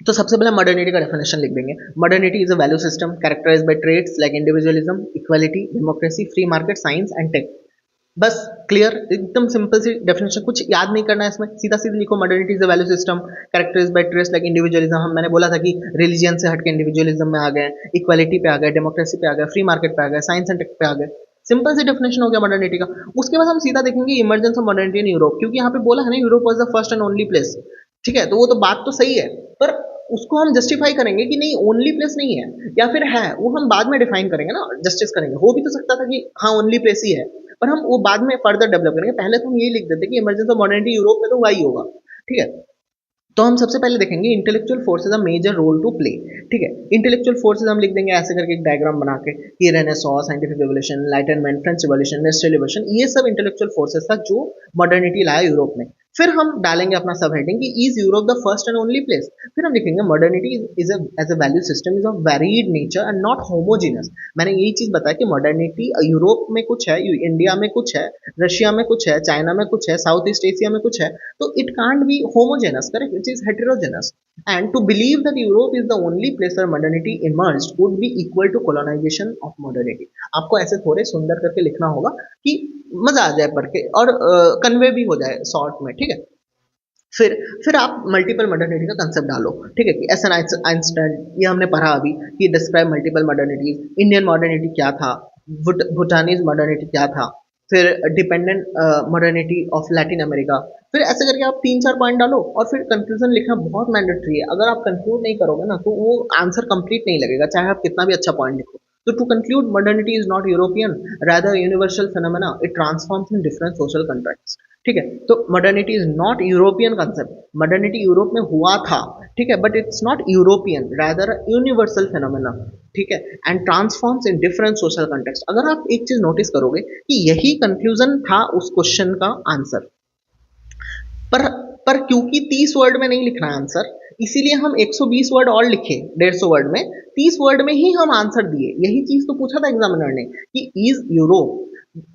तो सबसे पहले मॉडर्निटी का डेफिनेशन लिख देंगे। Modernity is a value system characterized by traits like individualism, equality, democracy, free market, science and tech. बस क्लियर, एकदम सिंपल सी डेफिनेशन, कुछ याद नहीं करना है इसमें, सीधा सीधा लिखो। Modernity is a value system characterized by traits like individualism, हम मैंने बोला था कि रिलीजन से हटके इंडिविजुअलिज्म में आ गए, इक्वालिटी पे आ गए, डेमोक्रेसी पे आ गए, फ्री मार्केट पे आ गए, साइंस एंड टेक पे आ गए। सिंपल सी डेफिनेशन हो गया मॉडर्निटी का। उसके बाद हम सीधा देखेंगे emergence of modernity in Europe, क्योंकि यहाँ पे बोला है ना Europe was the first and only place, ठीक है। तो वो तो बात तो सही है, पर उसको हम जस्टिफाई करेंगे कि नहीं ओनली प्लेस नहीं है, या फिर है, वो हम बाद में डिफाइन करेंगे ना, जस्टिस करेंगे। हो भी तो सकता था कि हाँ ओनली प्लेस ही है, पर हम वो बाद में फर्दर डेवलप करेंगे। पहले तो हम ये लिख देते कि इमर्जेंस ऑफ मॉडर्निटी यूरोप में तो वही होगा, ठीक है। तो हम सबसे पहले देखेंगे intellectual forces a major role to play, ठीक है। इंटेलेक्चुअल फोर्सेज हम लिख देंगे ऐसे करके एक डायग्राम बना के कि renaissance, scientific revolution, enlightenment, French revolution, industrial revolution, ये सब इंटेलेक्चुअल फोर्सेज था जो मॉडर्निटी लाया यूरोप में। फिर हम डालेंगे अपना सब हेडिंग कि is Europe the first and only place. फिर हम लिखेंगे modernity is as a value system is of varied nature and not homogeneous. मैंने यही चीज बताया कि मॉडर्निटी यूरोप में कुछ है, इंडिया में कुछ है, रशिया में कुछ है, चाइना में कुछ है, साउथ ईस्ट एशिया में कुछ है, तो it can't be homogeneous, correct, it is heterogeneous. And to believe that Europe is the only place where modernity emerged would be equal to colonization of modernity. आपको ऐसे थोड़े सुंदर करके लिखना होगा कि मजा आ जाए पढ़ के और कन्वे भी हो जाए शॉर्ट में, ठीक है। फिर आप मल्टीपल मॉडर्निटी का कंसेप्ट डालो, ठीक है। कि एस एन आइंस्टाइन, ये हमने पढ़ा अभी कि डिस्क्राइब मल्टीपल मॉडर्निटीज। इंडियन मॉडर्निटी क्या था, भूटानीज मॉडर्निटी क्या था, फिर dependent modernity of Latin America. फिर ऐसे करके आप 3-4 पॉइंट डालो और फिर कंक्लूजन लिखना बहुत मैंडेटरी है। अगर आप कंक्लूड नहीं करोगे ना तो वो आंसर कंप्लीट नहीं लगेगा, चाहे आप कितना भी अच्छा पॉइंट लिखो। तो to conclude modernity is not European, rather universal phenomena, it transforms in different social contexts, ठीक है। तो modernity is not European concept, modernity Europe में हुआ था, ठीक है, but it's not European, rather universal phenomena, ठीक है। And transforms in different social context. अगर आप एक चीज नोटिस करोगे कि यही कंक्लूजन था उस क्वेश्चन का आंसर, पर पर क्योंकि 30 वर्ड में नहीं लिखना है आंसर, इसीलिए हम 120 वर्ड और लिखे 150 वर्ड में, 30 वर्ड में ही हम आंसर दिए। यही चीज तो पूछा था एग्जामिनर ने कि is Europe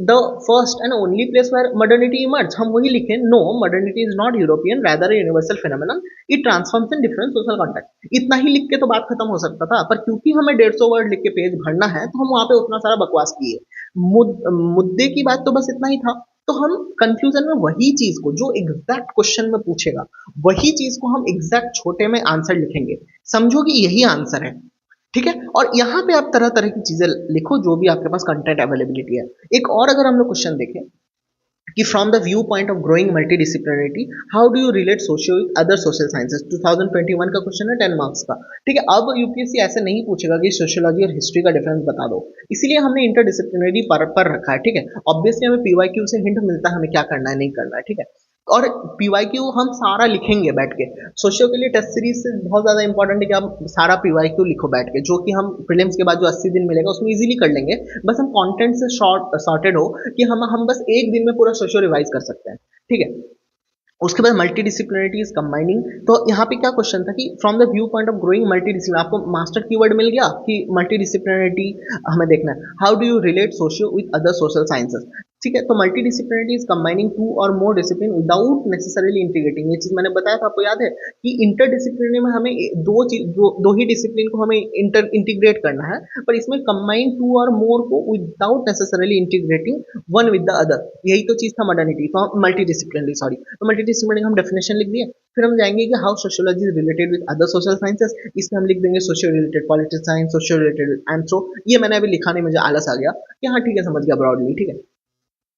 the first and only place where modernity emerge, हम वही लिखे, no modernity is not European rather a universal phenomenon, it transforms in different social context. इतना ही लिख के तो बात खत्म हो सकता था, पर क्योंकि हमें 150 वर्ड लिख के पेज भरना है तो हम वहां पे उतना सारा बकवास किए। मुद्दे की बात तो बस इतना ही था। तो हम कंफ्यूजन में वही चीज को जो एग्जैक्ट क्वेश्चन में पूछेगा वही चीज को हम एग्जैक्ट छोटे में आंसर लिखेंगे, समझो कि यही आंसर है। ठीक है, और यहाँ पे आप तरह तरह की चीजें लिखो जो भी आपके पास कंटेंट अवेलेबिलिटी है। एक और अगर हम लोग क्वेश्चन देखें कि from the view point of growing multidisciplinarity how do you relate socio with other social sciences, 2021 का क्वेश्चन है 10 मार्क्स का। ठीक है, अब यूपीएससी ऐसे नहीं पूछेगा कि सोशियोलॉजी और हिस्ट्री का डिफरेंस बता दो, इसीलिए हमने इंटरडिसिप्लिनरी पर रखा है। ठीक है, ऑब्वियसली हमें पीवाईक्यू से हिंट मिलता है हमें क्या करना है नहीं करना है। ठीक है, और पीवाईक्यू हम सारा लिखेंगे बैठ के। सोशियो के लिए टेस्ट सीरीज से बहुत ज्यादा इंपॉर्टेंट है कि आप सारा पीवाईक्यू लिखो बैठ के, जो कि हम प्रीलिम्स के बाद जो 80 दिन मिलेगा उसमें इजीली कर लेंगे। बस हम कंटेंट से सॉर्टेड हो कि हम बस एक दिन में पूरा सोशियो रिवाइज कर सकते हैं। ठीक है, उसके बाद मल्टीडिसिप्लिनरिटी इज कंबाइनिंग। तो यहाँ पे क्या क्वेश्चन था कि from the view point of growing multidiscipline, आपको मास्टर कीवर्ड मिल गया कि मल्टीडिसिप्लिनरिटी हमें देखना है। How do you relate socio with other social sciences. ठीक है, तो मल्टीडिसिप्लिनरिटी इज कंबाइनिंग टू और more discipline without necessarily integrating. ये चीज मैंने बताया था, आपको याद है कि इंटरडिसिप्लिनरी में हमें दो ही डिसिप्लिन को हमें इंटीग्रेट करना है, पर इसमें कंबाइन टू और मोर को without necessarily integrating one with the other. यही तो चीज था मॉडर्निटी, तो मल्टीडिसिप्लिनरी सॉरी, तो मल्टीडिसिप्लिनरी हम डेफिनेशन लिख दिए। फिर हम जाएंगे कि how sociology is related with other social sciences, इसमें हम लिख देंगे socio related politics science, socio related anthro. ये मैंने अभी लिखा नहीं, मुझे आलस आ गया कि हाँ ठीक है समझ गया ब्रॉडली। ठीक है,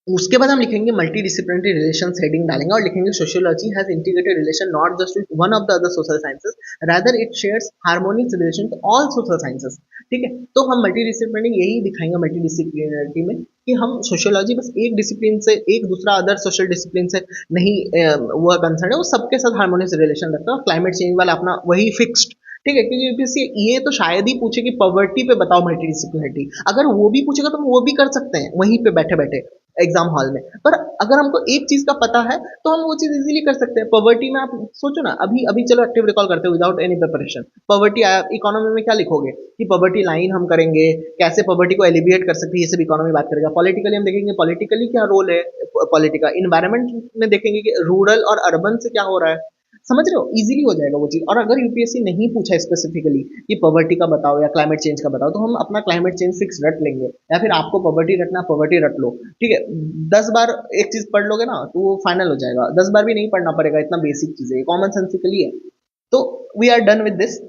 उसके बाद हम लिखेंगे मल्टी डिसिप्लिनरी रिलेशन हेडिंग डालेंगे और लिखेंगे sociology has integrated relation not just with one of the other social sciences rather it shares harmonious relation with all social sciences. ठीक है, तो हम मल्टी डिसिप्लिनरी यही दिखाएंगे मल्टी डिसिप्लिनरिटी में कि हम सोशियोलॉजी बस एक डिसिप्लिन से, एक दूसरा अदर सोशल डिसिप्लिन से नहीं वो कंसर्न है, वो सबके साथ हार्मोनियस रिलेशन रखता है। और क्लाइमेट चेंज वाला अपना वही फिक्स्ड। ठीक है, क्योंकि यूपीएससी ये तो शायद ही पूछे कि पॉवर्टी पे बताओ मल्टीडिसिप्लिनरिटी, अगर वो भी पूछेगा तो हम वो भी कर सकते हैं वहीं पे बैठे बैठे एग्जाम हॉल में। पर अगर हमको एक चीज का पता है तो हम वो चीज इजीली कर सकते हैं। पॉवर्टी में आप सोचो ना, अभी अभी चलो एक्टिव रिकॉल करते हैं विदाउट एनी प्रिपरेशन। पॉवर्टी आया, इकोनॉमी में क्या लिखोगे कि पॉवर्टी लाइन हम करेंगे, कैसे पॉवर्टी को एलिविएट कर सकते हैं, ये सब इकोनॉमी बात करेगा। पॉलिटिकली हम देखेंगे पॉलिटिकली क्या रोल है पॉलिटिका, इन्वायरमेंट में देखेंगे कि रूरल और अर्बन से क्या हो रहा है। समझ रहे हो, इजीली हो जाएगा वो चीज। और अगर यूपीएससी नहीं पूछा स्पेसिफिकली कि पॉवर्टी का बताओ या क्लाइमेट चेंज का बताओ, तो हम अपना क्लाइमेट चेंज फिक्स रट लेंगे, या फिर आपको पॉवर्टी रटना पॉवर्टी रट लो। ठीक है, 10 बार एक चीज पढ़ लोगे ना तो वो फाइनल हो जाएगा, 10 बार भी नहीं पढ़ना पड़ेगा, इतना बेसिक चीज है, कॉमन सेंसिकली है। तो we are done with this.